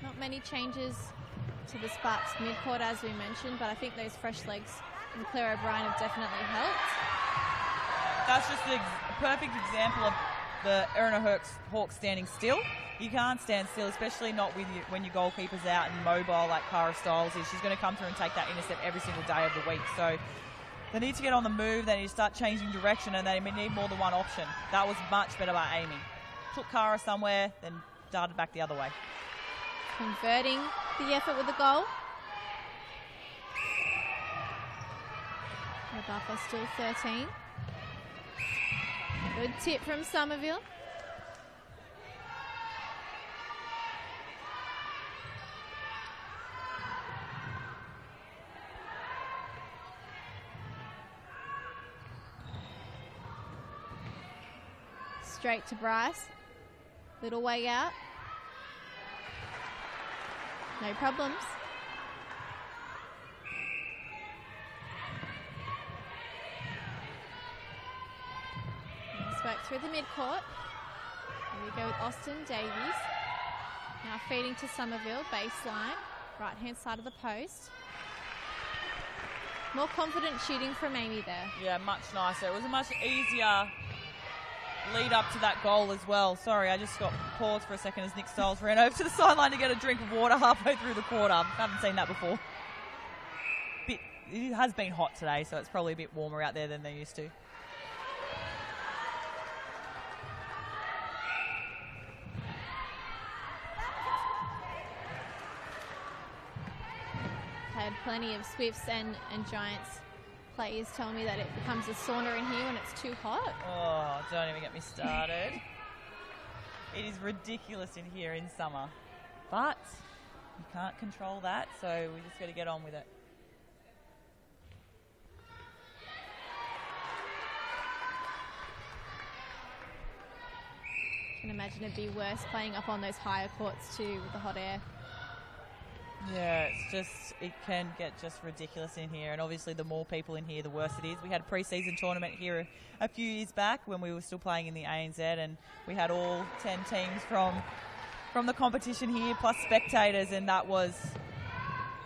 Not many changes to the Sparks mid-court, as we mentioned, but I think those fresh legs from Claire O'Brien have definitely helped. that's just a perfect example of the ERNA Hawks standing still. You can't stand still, especially not when your goalkeeper's out and mobile like Cara Stiles is. She's going to come through and take that intercept every single day of the week. So they need to get on the move. They need to start changing direction, and they need more than one option. That was much better by Amy. Took Cara somewhere, then darted back the other way. Converting the effort with the goal. The buffer still 13. Good tip from Somerville. Straight to Bryce. Little way out. No problems. Nice work through the midcourt. Here we go with Austin Davies. Now feeding to Somerville, baseline, right hand side of the post. More confident shooting from Amy there. Yeah, much nicer. It was a much easier lead up to that goal as well. Sorry, I just got paused for a second as Nick Stiles ran over to the sideline to get a drink of water halfway through the quarter. I haven't seen that before. It has been hot today, so it's probably a bit warmer out there than they're used to. Had plenty of Swifts and Giants players tell me that it becomes a sauna in here when it's too hot. Oh, don't even get me started. It is ridiculous in here in summer. But you can't control that, so we just got to get on with it. I can imagine it'd be worse playing up on those higher courts too with the hot air. Yeah, it can get just ridiculous in here, and obviously the more people in here, the worse it is. We had a pre-season tournament here a few years back when we were still playing in the ANZ, and we had all 10 teams from the competition here, plus spectators, and that was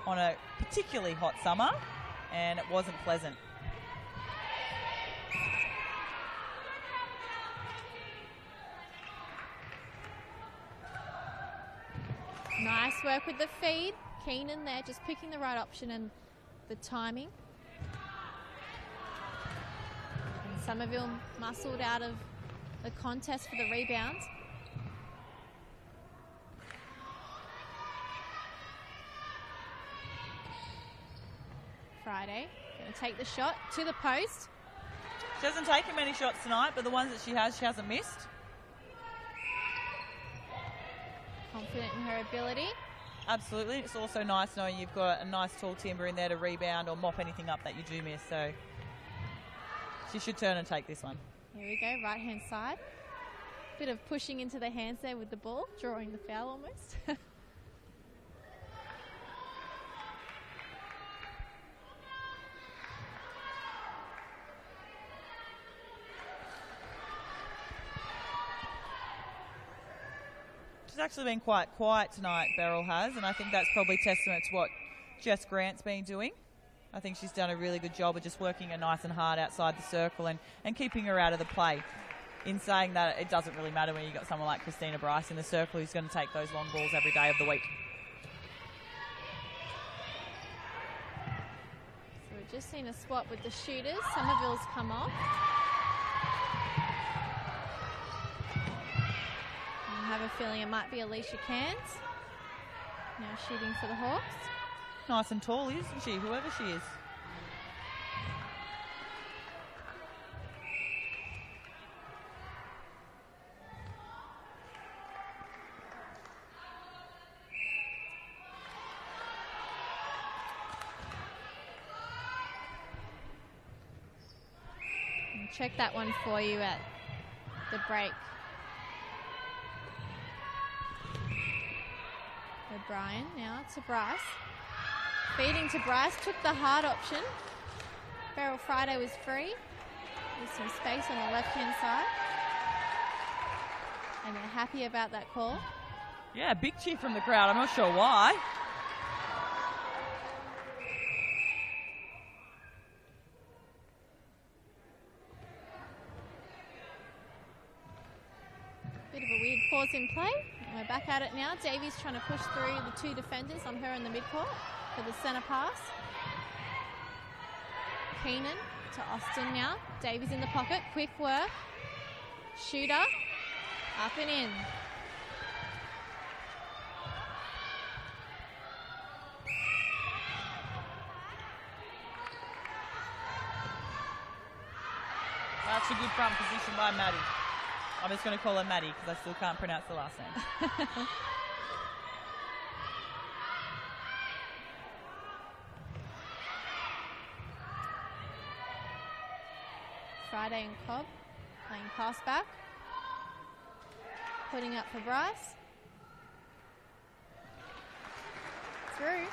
on a particularly hot summer, and it wasn't pleasant. Nice work with the feed. Keenan there, just picking the right option and the timing. And Somerville muscled out of the contest for the rebound. Friday, going to take the shot to the post. She hasn't taken many shots tonight, but the ones that she hasn't missed. Confident in her ability. Absolutely. It's also nice knowing you've got a nice tall timber in there to rebound or mop anything up that you do miss. So she should turn and take this one. Here we go, right hand side. Bit of pushing into the hands there with the ball, drawing the foul almost. She's actually been quite quiet tonight, Beryl has, and I think that's probably testament to what Jess Grant's been doing. I think she's done a really good job of just working her nice and hard outside the circle and keeping her out of the play. In saying that, it doesn't really matter when you've got someone like Christina Bryce in the circle who's going to take those long balls every day of the week. So we've just seen a swap with the shooters. Somerville's come off. I have a feeling it might be Alicia Cairns. Now shooting for the Hawks. Nice and tall, isn't she? Whoever she is. And check that one for you at the break. O'Brien now to Bryce. Feeding to Bryce, took the hard option. Beryl Friday was free. There's some space on the left-hand side. And they're happy about that call. Yeah, big cheer from the crowd. I'm not sure why. pause in play. And we're back at it now. Davies trying to push through the two defenders on her in the midcourt for the centre pass. Keenan to Austin now. Davies in the pocket. Quick work. Shooter. Up and in. That's a good front position by Maddie. I'm just going to call her Maddie because I still can't pronounce the last name. Friday and Cobb playing pass back. Putting up for Bryce. Through.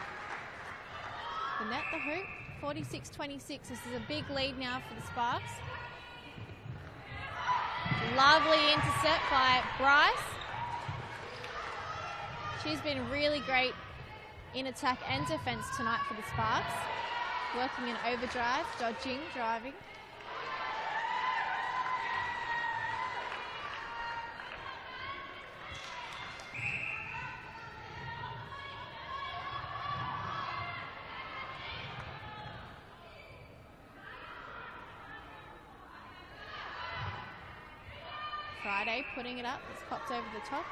The net, the hoop. 46-26. This is a big lead now for the Sparks. Lovely intercept by Bryce. She's been really great in attack and defence tonight for the Sparks. Working in overdrive, dodging, driving. Friday putting it up. It's popped over the top.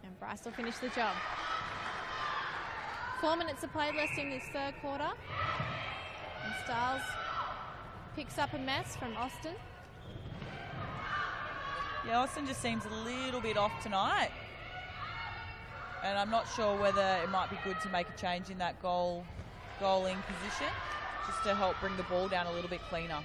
And Bryce will finish the job. 4 minutes of play left in this third quarter. And Styles picks up a mess from Austin. Yeah, Austin just seems a little bit off tonight. And I'm not sure whether it might be good to make a change in that goaling position just to help bring the ball down a little bit cleaner.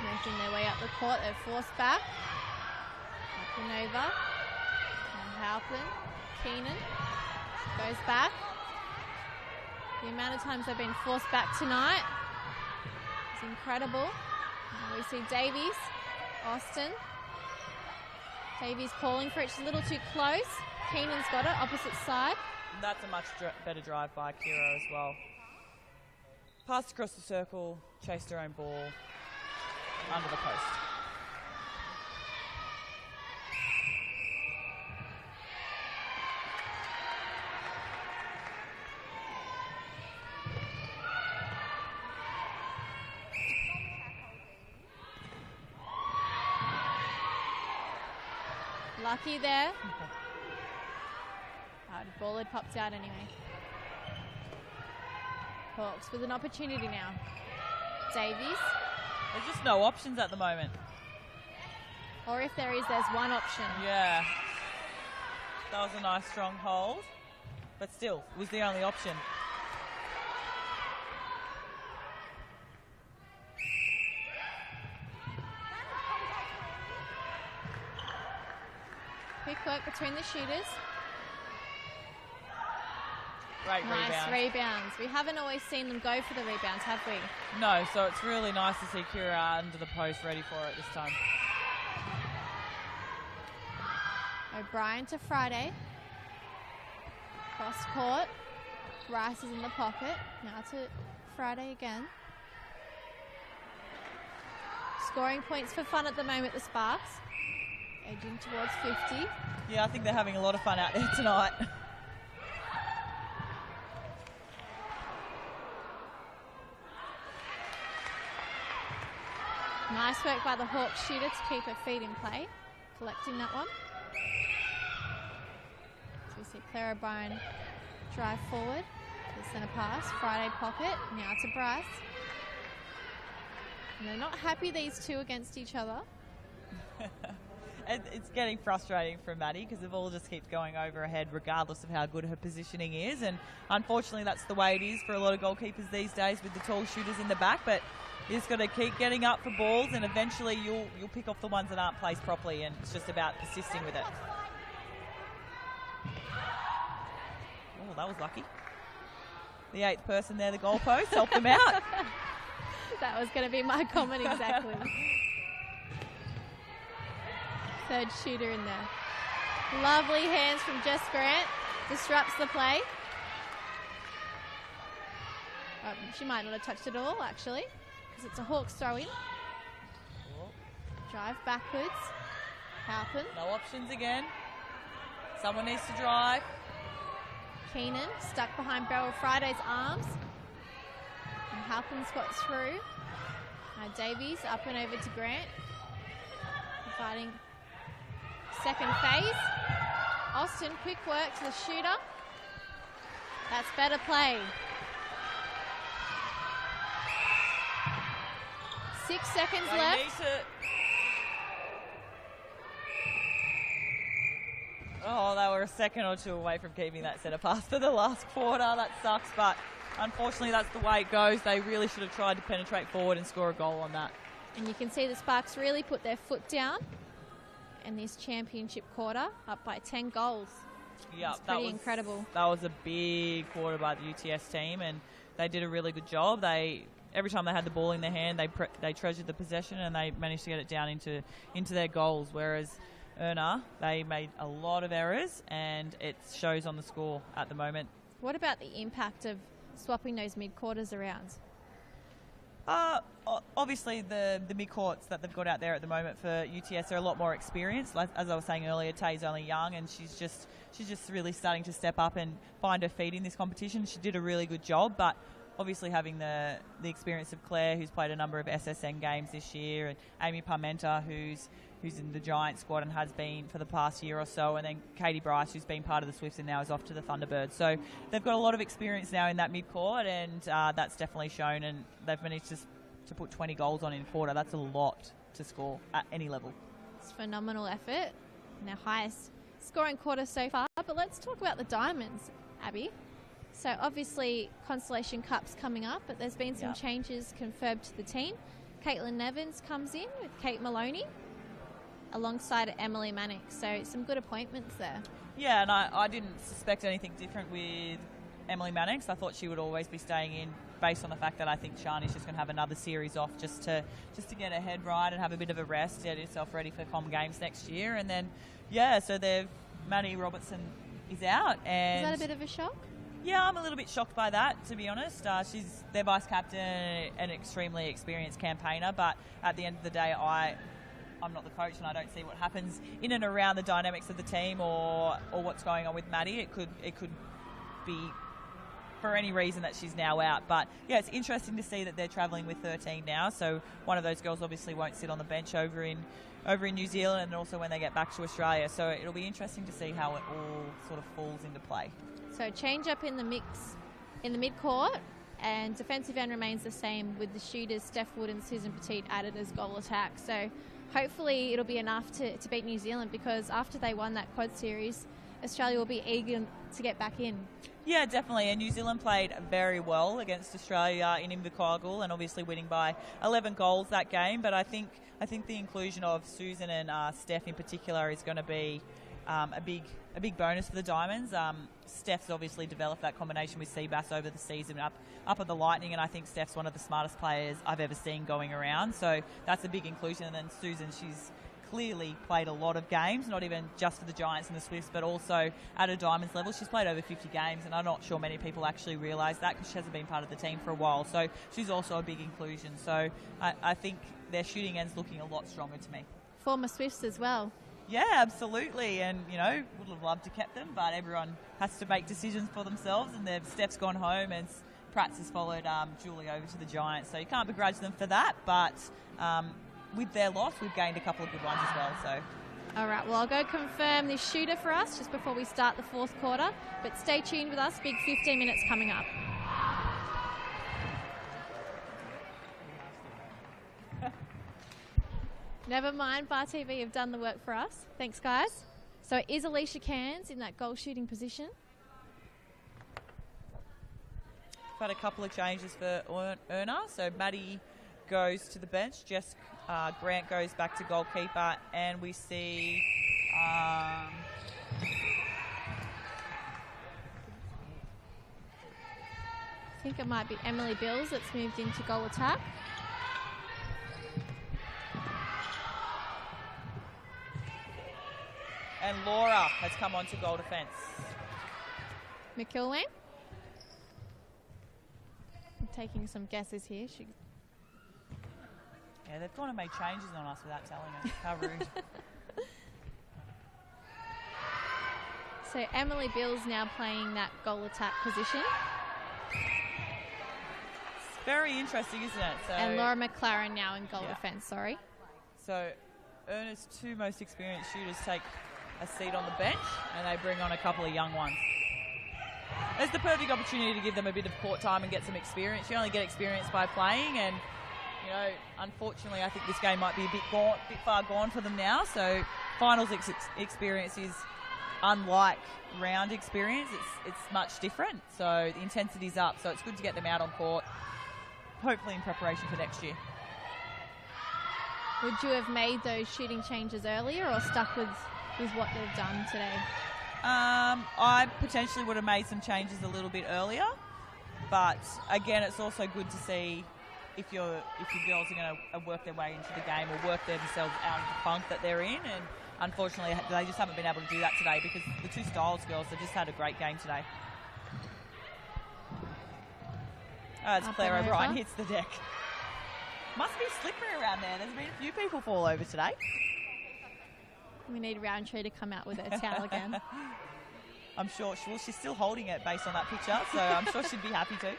Making their way up the court, they're forced back. Up and over. And Halpin, Keenan goes back. The amount of times they've been forced back tonight is incredible. And we see Davies, Austin. Davies calling for it, just a little too close. Keenan's got it, opposite side. That's a much better drive by Kira as well. Passed across the circle, chased her own ball. Under the post. Lucky there. The ball had popped out anyway. Hawks with an opportunity now. Davies. There's just no options at the moment. Or if there is, there's one option. Yeah. That was a nice strong hold. But still, it was the only option. Quick work between the shooters. Great nice rebound. rebounds. We haven't always seen them go for the rebounds, have we? No, so it's really nice to see Kira under the post ready for it this time. O'Brien to Friday. Cross court. Rice is in the pocket. Now to Friday again. Scoring points for fun at the moment, the Sparks. Edging towards 50. Yeah, I think they're having a lot of fun out there tonight. Nice work by the Hawks shooter to keep her feet in play. Collecting that one. So we see Claire O'Brien drive forward. The centre pass. Friday pocket. Now to Bryce. And they're not happy, these two, against each other. It's getting frustrating for Maddie because the ball just keeps going over her head regardless of how good her positioning is. And unfortunately, that's the way it is for a lot of goalkeepers these days with the tall shooters in the back. But you just got to keep getting up for balls and eventually you'll pick off the ones that aren't placed properly, and it's just about persisting with it. Oh, that was lucky. The eighth person there, the goalpost, helped them out. That was going to be my comment exactly. Third shooter in there. Lovely hands from Jess Grant. Disrupts the play. She might not have touched it at all, actually, because it's a Hawks throw-in. Drive backwards. Halpin. No options again. Someone needs to drive. Keenan stuck behind Beryl Friday's arms. And Halpin's got through. Now Davies up and over to Grant. Fighting second phase. Austin, quick work to the shooter. That's better play. 6 seconds left. Oh, they were a second or two away from keeping that centre pass for the last quarter. That sucks, but unfortunately that's the way it goes. They really should have tried to penetrate forward and score a goal on that. And you can see the Sparks really put their foot down in this championship quarter, up by 10 goals. Yeah, that was incredible. That was a big quarter by the UTS team, and they did a really good job. Every time they had the ball in their hand, they treasured the possession and they managed to get it down into their goals, whereas ERNA, they made a lot of errors and it shows on the score at the moment. What about the impact of swapping those mid-quarters around? Obviously, the mid-courts that they've got out there at the moment for UTS are a lot more experienced. Like, as I was saying earlier, Tay's only young and she's just really starting to step up and find her feet in this competition. She did a really good job, but obviously having the experience of Claire, who's played a number of SSN games this year, and Amy Parmenter, who's in the Giant squad and has been for the past year or so, and then Katie Bryce, who's been part of the Swifts and now is off to the Thunderbirds. So they've got a lot of experience now in that mid-court, and that's definitely shown, and they've managed to put 20 goals on in a quarter. That's a lot to score at any level. It's phenomenal effort, and their highest scoring quarter so far. But let's talk about the Diamonds, Abby. So obviously Constellation Cup's coming up, but there's been some changes confirmed to the team. Caitlin Nevins comes in with Kate Maloney alongside Emily Mannix. So some good appointments there. Yeah, and I didn't suspect anything different with Emily Mannix. I thought she would always be staying in based on the fact that I think Shani's just going to have another series off just to get her head right and have a bit of a rest, get herself ready for Com Games next year. And then, so Maddie Robertson is out. And is that a bit of a shock? Yeah, I'm a little bit shocked by that, to be honest. She's their vice captain, an extremely experienced campaigner, but at the end of the day, I'm not the coach and I don't see what happens in and around the dynamics of the team or what's going on with Maddie. It could be for any reason that she's now out. But yeah, it's interesting to see that they're travelling with 13 now. So one of those girls obviously won't sit on the bench over in New Zealand and also when they get back to Australia. So it'll be interesting to see how it all sort of falls into play. So change up in the mix in the mid-court, and defensive end remains the same with the shooters Steph Wood and Susan Petit added as goal attack. So hopefully it'll be enough to beat New Zealand, because after they won that quad series, Australia will be eager to get back in. Yeah, definitely. And New Zealand played very well against Australia in Invercargill and obviously winning by 11 goals that game. But I think the inclusion of Susan and Steph in particular is going to be a big bonus for the Diamonds. Steph's obviously developed that combination with Seabass over the season up at the Lightning, and I think Steph's one of the smartest players I've ever seen going around. So that's a big inclusion. And then Susan, she's clearly played a lot of games, not even just for the Giants and the Swifts, but also at a Diamonds level. She's played over 50 games, and I'm not sure many people actually realise that because she hasn't been part of the team for a while. So she's also a big inclusion. So I think their shooting end's looking a lot stronger to me. Former Swifts as well. Yeah, absolutely. And, would have loved to kept them, but everyone has to make decisions for themselves, and Steph's gone home and Pratt's has followed Julie over to the Giants. So you can't begrudge them for that, but with their loss, we've gained a couple of good ones as well. So, all right, well, I'll go confirm this shooter for us just before we start the fourth quarter, but stay tuned with us. Big 15 minutes coming up. Never mind, Bar TV have done the work for us. Thanks, guys. So it is Alicia Cairns in that goal shooting position. We've had a couple of changes for ERNA. So Maddie goes to the bench. Jess Grant goes back to goalkeeper, and we see I think it might be Emily Bills that's moved into goal attack. And Laura has come on to goal defence. McIlwain. taking some guesses here. Yeah, they've gone and made changes on us without telling us. How rude. So Emily Bill's now playing that goal attack position. It's very interesting, isn't it? So, And Laura McLaren now in goal defence, sorry. So ERNA's 2 most experienced shooters take a seat on the bench and they bring on a couple of young ones. It's the perfect opportunity to give them a bit of court time and get some experience. You only get experience by playing, and unfortunately I think this game might be a bit far gone for them now. So finals experience is unlike round experience. It's much different. So the intensity's up. So it's good to get them out on court, hopefully in preparation for next year. Would you have made those shooting changes earlier or stuck with what they've done today? I potentially would have made some changes a little bit earlier, but again, it's also good to see if your girls are going to work their way into the game or work themselves out of the funk that they're in. And unfortunately, they just haven't been able to do that today because the 2 Styles girls have just had a great game today. As Claire O'Brien hits the deck. Must be slippery around there. There's been a few people fall over today. We need Roundtree to come out with her towel again. I'm sure she's still holding it based on that picture, so I'm sure she'd be happy to.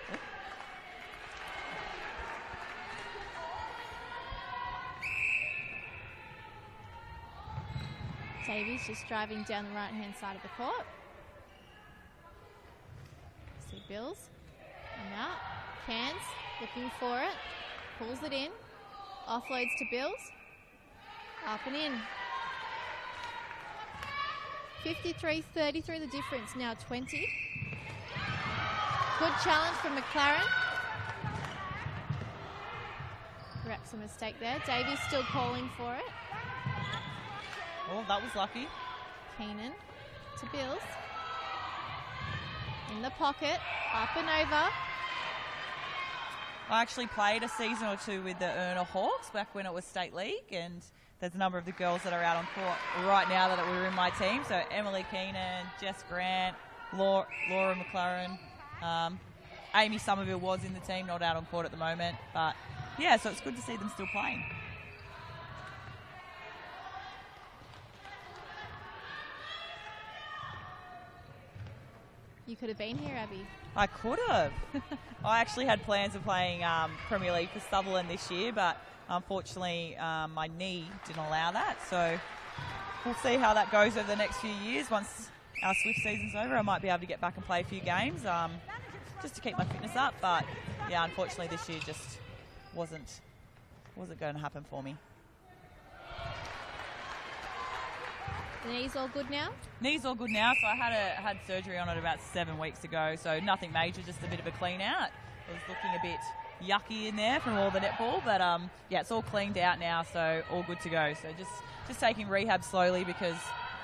Davies just driving down the right-hand side of the court. See Bills. And out. Cans. Looking for it. Pulls it in. Offloads to Bills. Up and in. 53-33 the difference. Now 20. Good challenge from McLaren. Corrects a mistake there. Davies still calling for it. Oh, that was lucky. Keenan to Bills. In the pocket. Up and over. I actually played a season or 2 with the ERNA Hawks back when it was State League, and there's a number of the girls that are out on court right now that were in my team. So Emily Keenan, Jess Grant, Laura McLaren, Amy Somerville was in the team, not out on court at the moment. But yeah, so it's good to see them still playing. You could have been here, Abby. I could have. I actually had plans of playing Premier League for Sutherland this year, but unfortunately my knee didn't allow that. So we'll see how that goes over the next few years. Once our Swift season's over, I might be able to get back and play a few games just to keep my fitness up. But yeah, unfortunately this year just wasn't going to happen for me. The knee's all good now? Knee's all good now. So I had surgery on it about 7 weeks ago. So nothing major, just a bit of a clean out. It was looking a bit yucky in there from all the netball, but yeah, it's all cleaned out now, so all good to go. So just taking rehab slowly because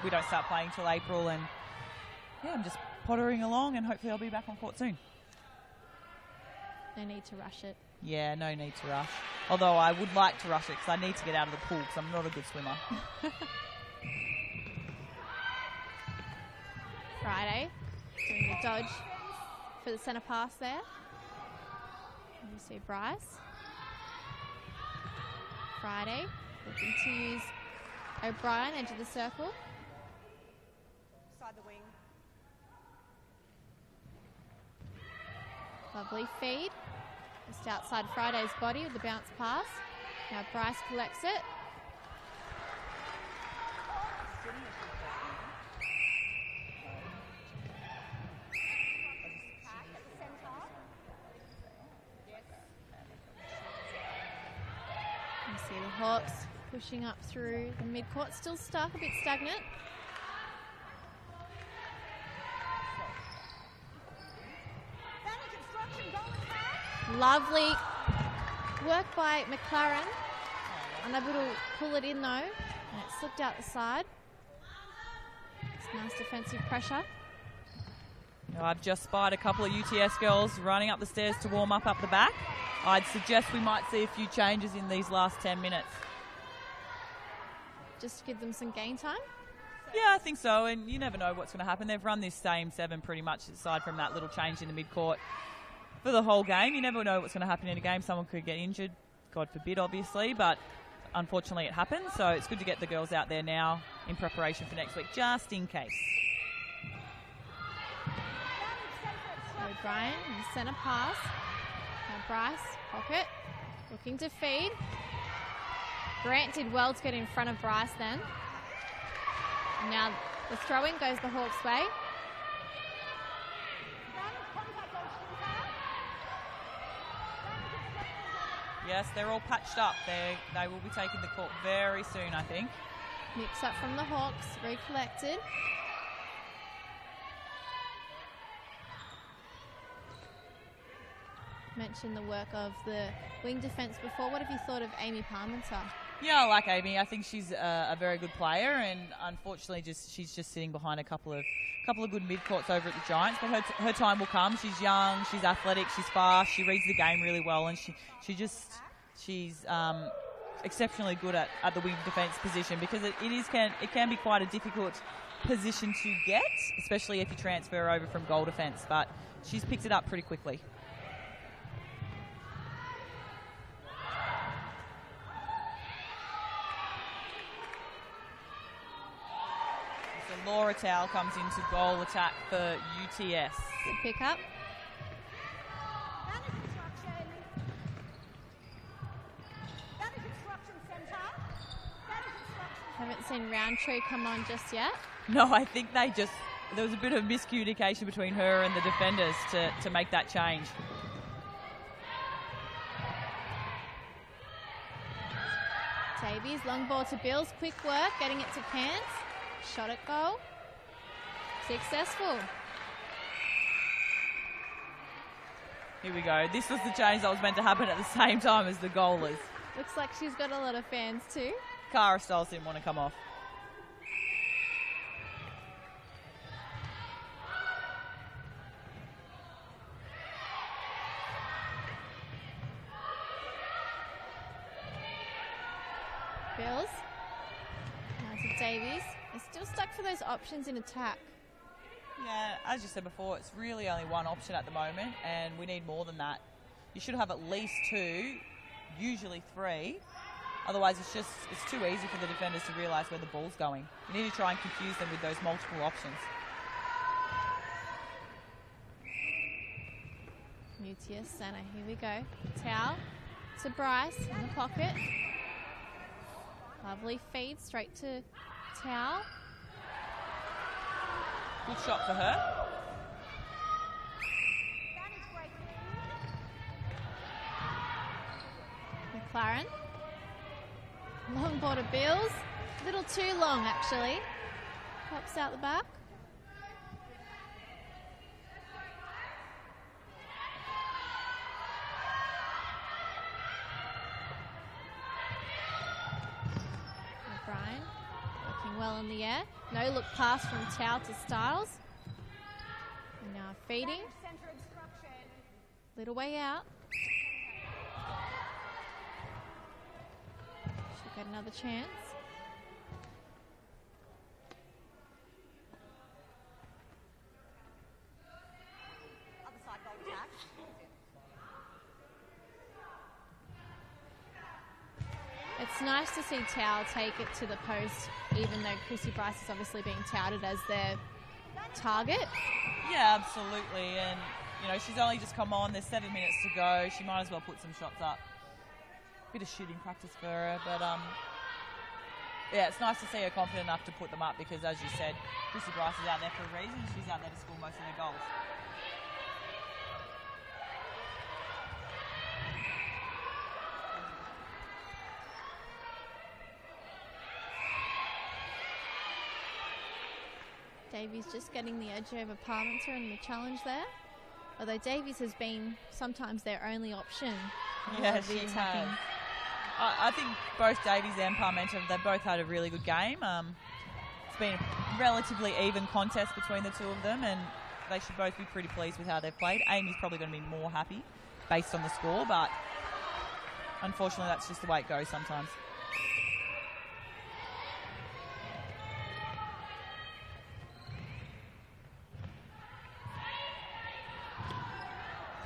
we don't start playing till April, and yeah, I'm just pottering along, and hopefully I'll be back on court soon. No need to rush it. Yeah, no need to rush. Although I would like to rush it because I need to get out of the pool because I'm not a good swimmer. Friday doing the dodge for the centre pass there. And you see Bryce. Friday looking to use O'Brien, edge of the circle. Side the wing. Lovely feed. Just outside Friday's body with the bounce pass. Now Bryce collects it. You see the Hawks pushing up through the mid-court. Still stuck, a bit stagnant. Lovely work by McLaren. Unable to pull it in though, and it slipped out the side. It's nice defensive pressure. Now, I've just spied a couple of UTS girls running up the stairs to warm up the back. I'd suggest we might see a few changes in these last 10 minutes. Just to give them some game time? Yeah, I think so, and you never know what's going to happen. They've run this same 7 pretty much, aside from that little change in the mid-court. for the whole game. You never know what's going to happen in a game. Someone could get injured, God forbid, obviously, but unfortunately it happens. So it's good to get the girls out there now in preparation for next week, just in case. O'Brien in the centre pass. Now Bryce, pocket, looking to feed. Grant did well to get in front of Bryce then. And now the throw-in goes the Hawks' way. Yes, they're all patched up. They will be taking the court very soon, I think. Mix up from the Hawks, recollected. Mentioned the work of the wing defence before. What have you thought of Amy Parmenter? Yeah, I like Amy. I think she's a very good player, and unfortunately, she's just sitting behind a couple of good mid-courts over at the Giants. But her time will come. She's young, she's athletic, she's fast, she reads the game really well, and she's exceptionally good at the wing defence position, because it can be quite a difficult position to get, especially if you transfer over from goal defence. But she's picked it up pretty quickly. Laura Towle comes into goal attack for UTS. Good pick up. Haven't seen Roundtree come on just yet. No, I think there was a bit of miscommunication between her and the defenders to make that change. Davies, long ball to Bills, quick work, getting it to Cairns. Shot at goal. Successful. Here we go. This was the change that was meant to happen at the same time as the goalers. Looks like she's got a lot of fans too. Cara Stiles didn't want to come off. Bills. Now to Davies. They're still stuck for those options in attack. Yeah, as you said before, it's really only one option at the moment, and we need more than that. You should have at least two, usually three. Otherwise, it's too easy for the defenders to realise where the ball's going. You need to try and confuse them with those multiple options. UTS centre, here we go. Towle to Bryce in the pocket. Lovely feed straight to Towle. Good shot for her. McLaren. Long ball to Bills. A little too long, actually. Pops out the back. O'Brien working well in the air. No look pass from Towle to Stiles. And now feeding. Little way out. Should get another chance. Other side goal attack. It's nice to see Towle take it to the post, even though Chrissy Bryce is obviously being touted as their target. Yeah, absolutely. And, she's only just come on. There's 7 minutes to go. She might as well put some shots up. Bit of shooting practice for her. But, yeah, it's nice to see her confident enough to put them up because, as you said, Chrissy Bryce is out there for a reason. She's out there to score most of their goals. Davies just getting the edge over Parmenter in the challenge there. Although Davies has been sometimes their only option. Yeah, she has. I think both Davies and Parmenter, they've both had a really good game. It's been a relatively even contest between the two of them, and they should both be pretty pleased with how they've played. Amy's probably going to be more happy based on the score, but unfortunately that's just the way it goes sometimes.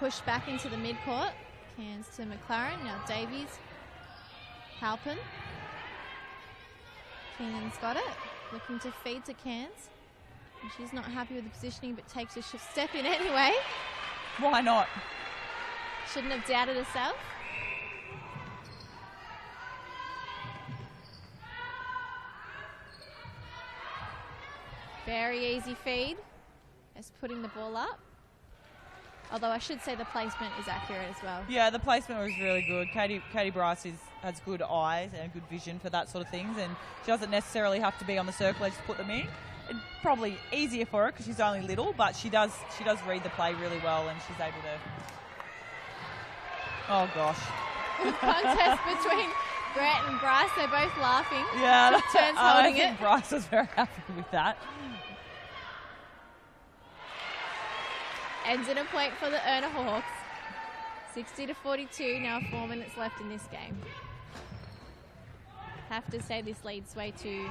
push back into the midcourt. Cairns to McLaren. Now Davies. Halpin. Keenan's got it. Looking to feed to Cairns. And she's not happy with the positioning, but takes a step in anyway. Why not? Shouldn't have doubted herself. Very easy feed. Just putting the ball up. Although I should say the placement is accurate as well. Yeah, the placement was really good. Katie Bryce has good eyes and good vision for that sort of things, and she doesn't necessarily have to be on the circle edge to put them in. It's probably easier for her because she's only little, but she does read the play really well, and she's able to. Oh gosh. Contest between Brett and Bryce. They're both laughing. Yeah, Turns holding I think Bryce was very happy with that. Ends in a point for the ERNA Hawks. 60-42. Now 4 minutes left in this game. Have to say this lead's way too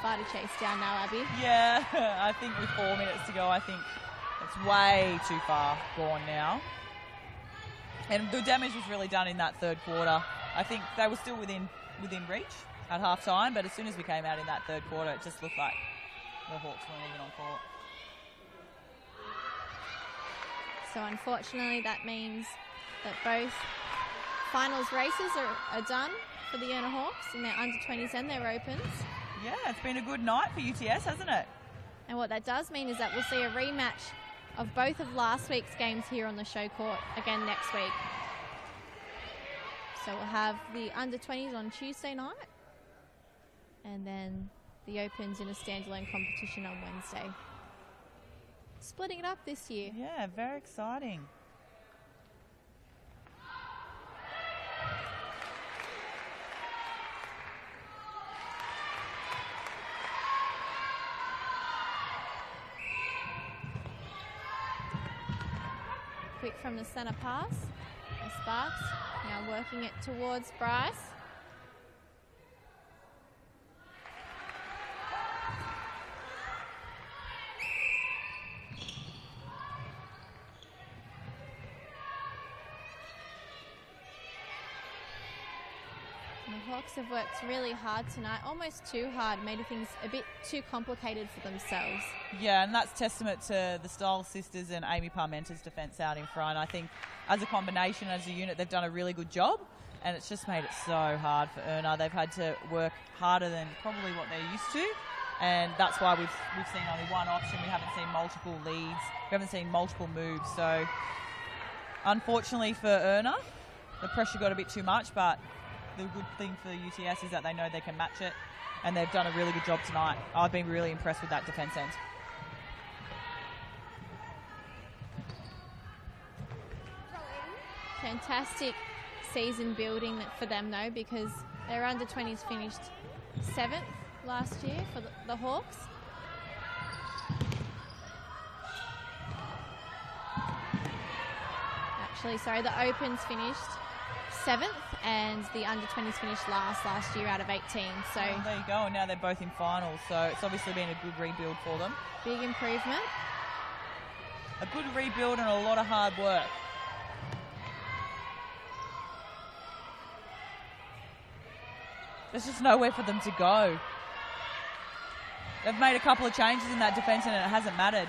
far to chase down now, Abby. Yeah, I think with 4 minutes to go, I think it's way too far gone now. And the damage was really done in that third quarter. I think they were still within reach at half time, but as soon as we came out in that third quarter, it just looked like the Hawks weren't even on court. So unfortunately that means that both finals races are done for the ERNA Hawks in their under-20s and their opens. Yeah, it's been a good night for UTS, hasn't it? And what that does mean is that we'll see a rematch of both of last week's games here on the show court again next week. So we'll have the under-20s on Tuesday night and then the opens in a standalone competition on Wednesday. Splitting it up this year. Yeah, very exciting. Quick from the centre pass. Sparks now working it towards Bryce. The Hawks have worked really hard tonight, almost too hard, made things a bit too complicated for themselves. Yeah, and that's testament to the Styles sisters and Amy Parmenta's defence out in front. I think as a combination, as a unit, they've done a really good job, and it's just made it so hard for ERNA. They've had to work harder than probably what they're used to, and that's why we've seen only one option. We haven't seen multiple leads. We haven't seen multiple moves. So unfortunately for ERNA, the pressure got a bit too much, but the good thing for UTS is that they know they can match it, and they've done a really good job tonight. I've been really impressed with that defence end. Fantastic season building for them though, because their under-20s finished 7th last year for the Hawks. Actually, sorry, the Opens finished 7th and the under-20s finished last year out of 18. So well, there you go, and now they're both in finals, so it's obviously been a good rebuild for them. Big improvement. A good rebuild and a lot of hard work. There's just nowhere for them to go. They've made a couple of changes in that defence and it hasn't mattered.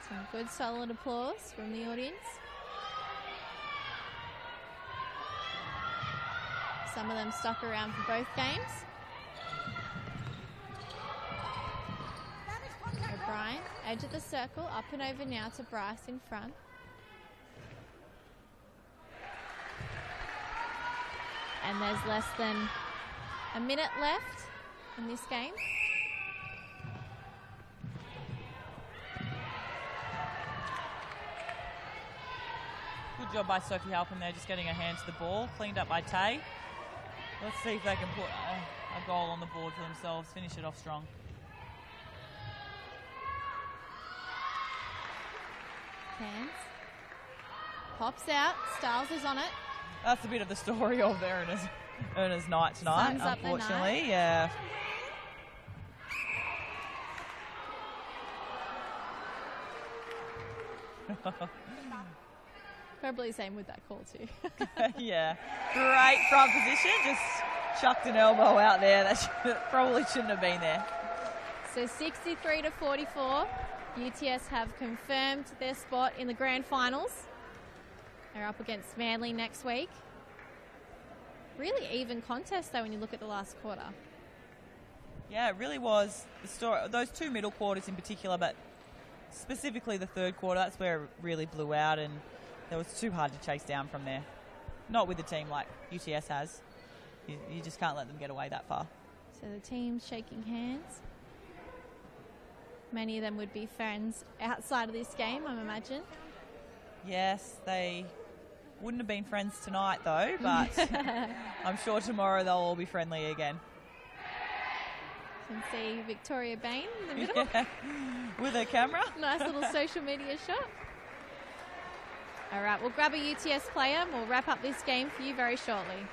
Some good solid applause from the audience. Some of them stuck around for both games. O'Brien, edge of the circle, up and over now to Bryce in front. And there's less than a minute left in this game. Good job by Sophie Halpin there, just getting her hand to the ball. Cleaned up by Tay. Let's see if they can put a goal on the board for themselves, finish it off strong. Hands. Pops out. Styles is on it. That's a bit of the story of ERNA's night tonight, Sums unfortunately. Yeah. Probably same with that call too. Yeah, great front position. Just chucked an elbow out there. That probably shouldn't have been there. So 63-44, UTS have confirmed their spot in the grand finals. They're up against Manly next week. Really even contest though when you look at the last quarter. Yeah, it really was the story. Those two middle quarters in particular, but specifically the third quarter, that's where it really blew out, and it was too hard to chase down from there. Not with a team like UTS has. You just can't let them get away that far. So the team's shaking hands. Many of them would be friends outside of this game, I imagine. Yes, they wouldn't have been friends tonight though, but I'm sure tomorrow they'll all be friendly again. You can see Victoria Bain in the middle. Yeah, with her camera. Nice little social media shot. All right, we'll grab a UTS player and we'll wrap up this game for you very shortly.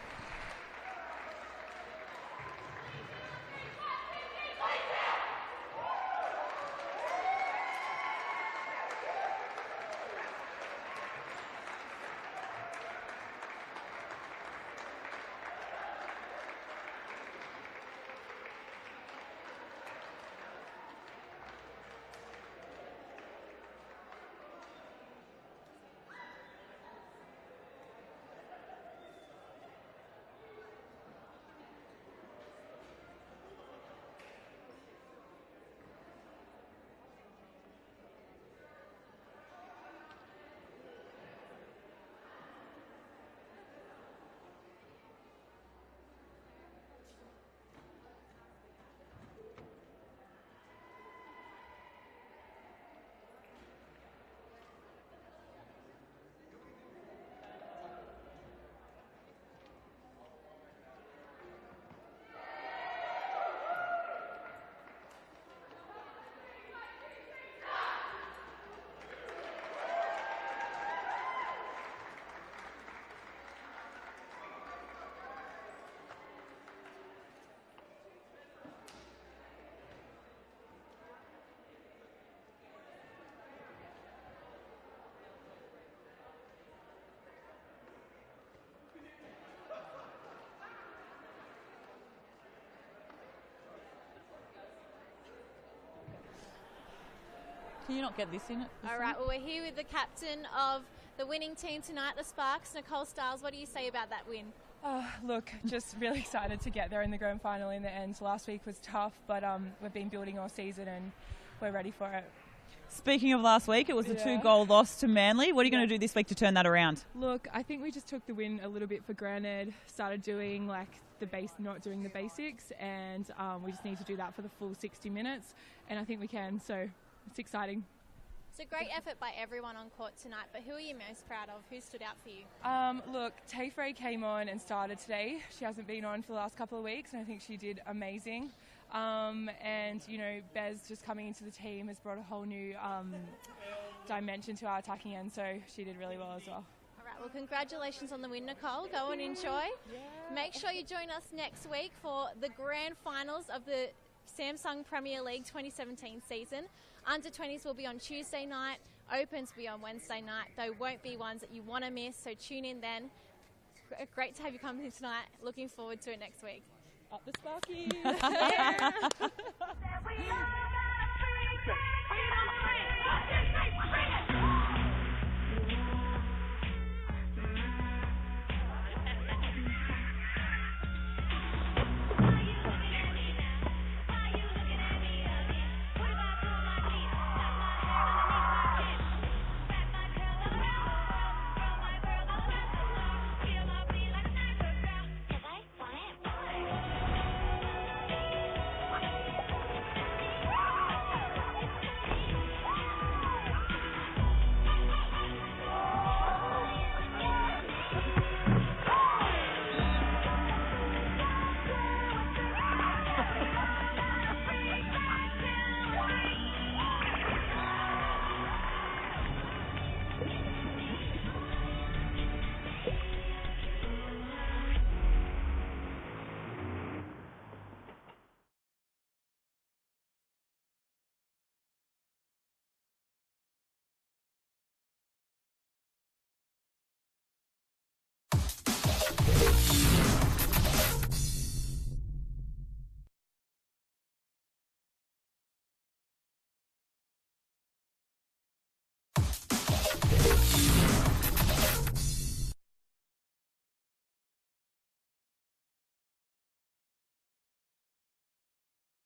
Can you not get this in it? All right, well, we're here with the captain of the winning team tonight, the Sparks, Nicole Stiles. What do you say about that win? Look, just really excited to get there in the grand final in the end. Last week was tough, but we've been building all season and we're ready for it. Speaking of last week, it was a 2-goal loss to Manly. What are you going to do this week to turn that around? Look, I think we just took the win a little bit for granted, started doing not doing the basics, and we just need to do that for the full 60 minutes, and I think we can, so it's exciting. It's a great effort by everyone on court tonight, but who are you most proud of? Who stood out for you? Look, Tay Frey came on and started today. She hasn't been on for the last couple of weeks, and I think she did amazing. And, Bez just coming into the team has brought a whole new dimension to our attacking end, so she did really well as well. All right, well, congratulations on the win, Nicole. Go and enjoy. Yeah. Make sure you join us next week for the grand finals of the Samsung Premier League 2017 season. Under 20s will be on Tuesday night, Opens will be on Wednesday night. They won't be ones that you want to miss, so tune in then. Great to have you come here tonight. Looking forward to it next week. Up the Sparkies! Yeah.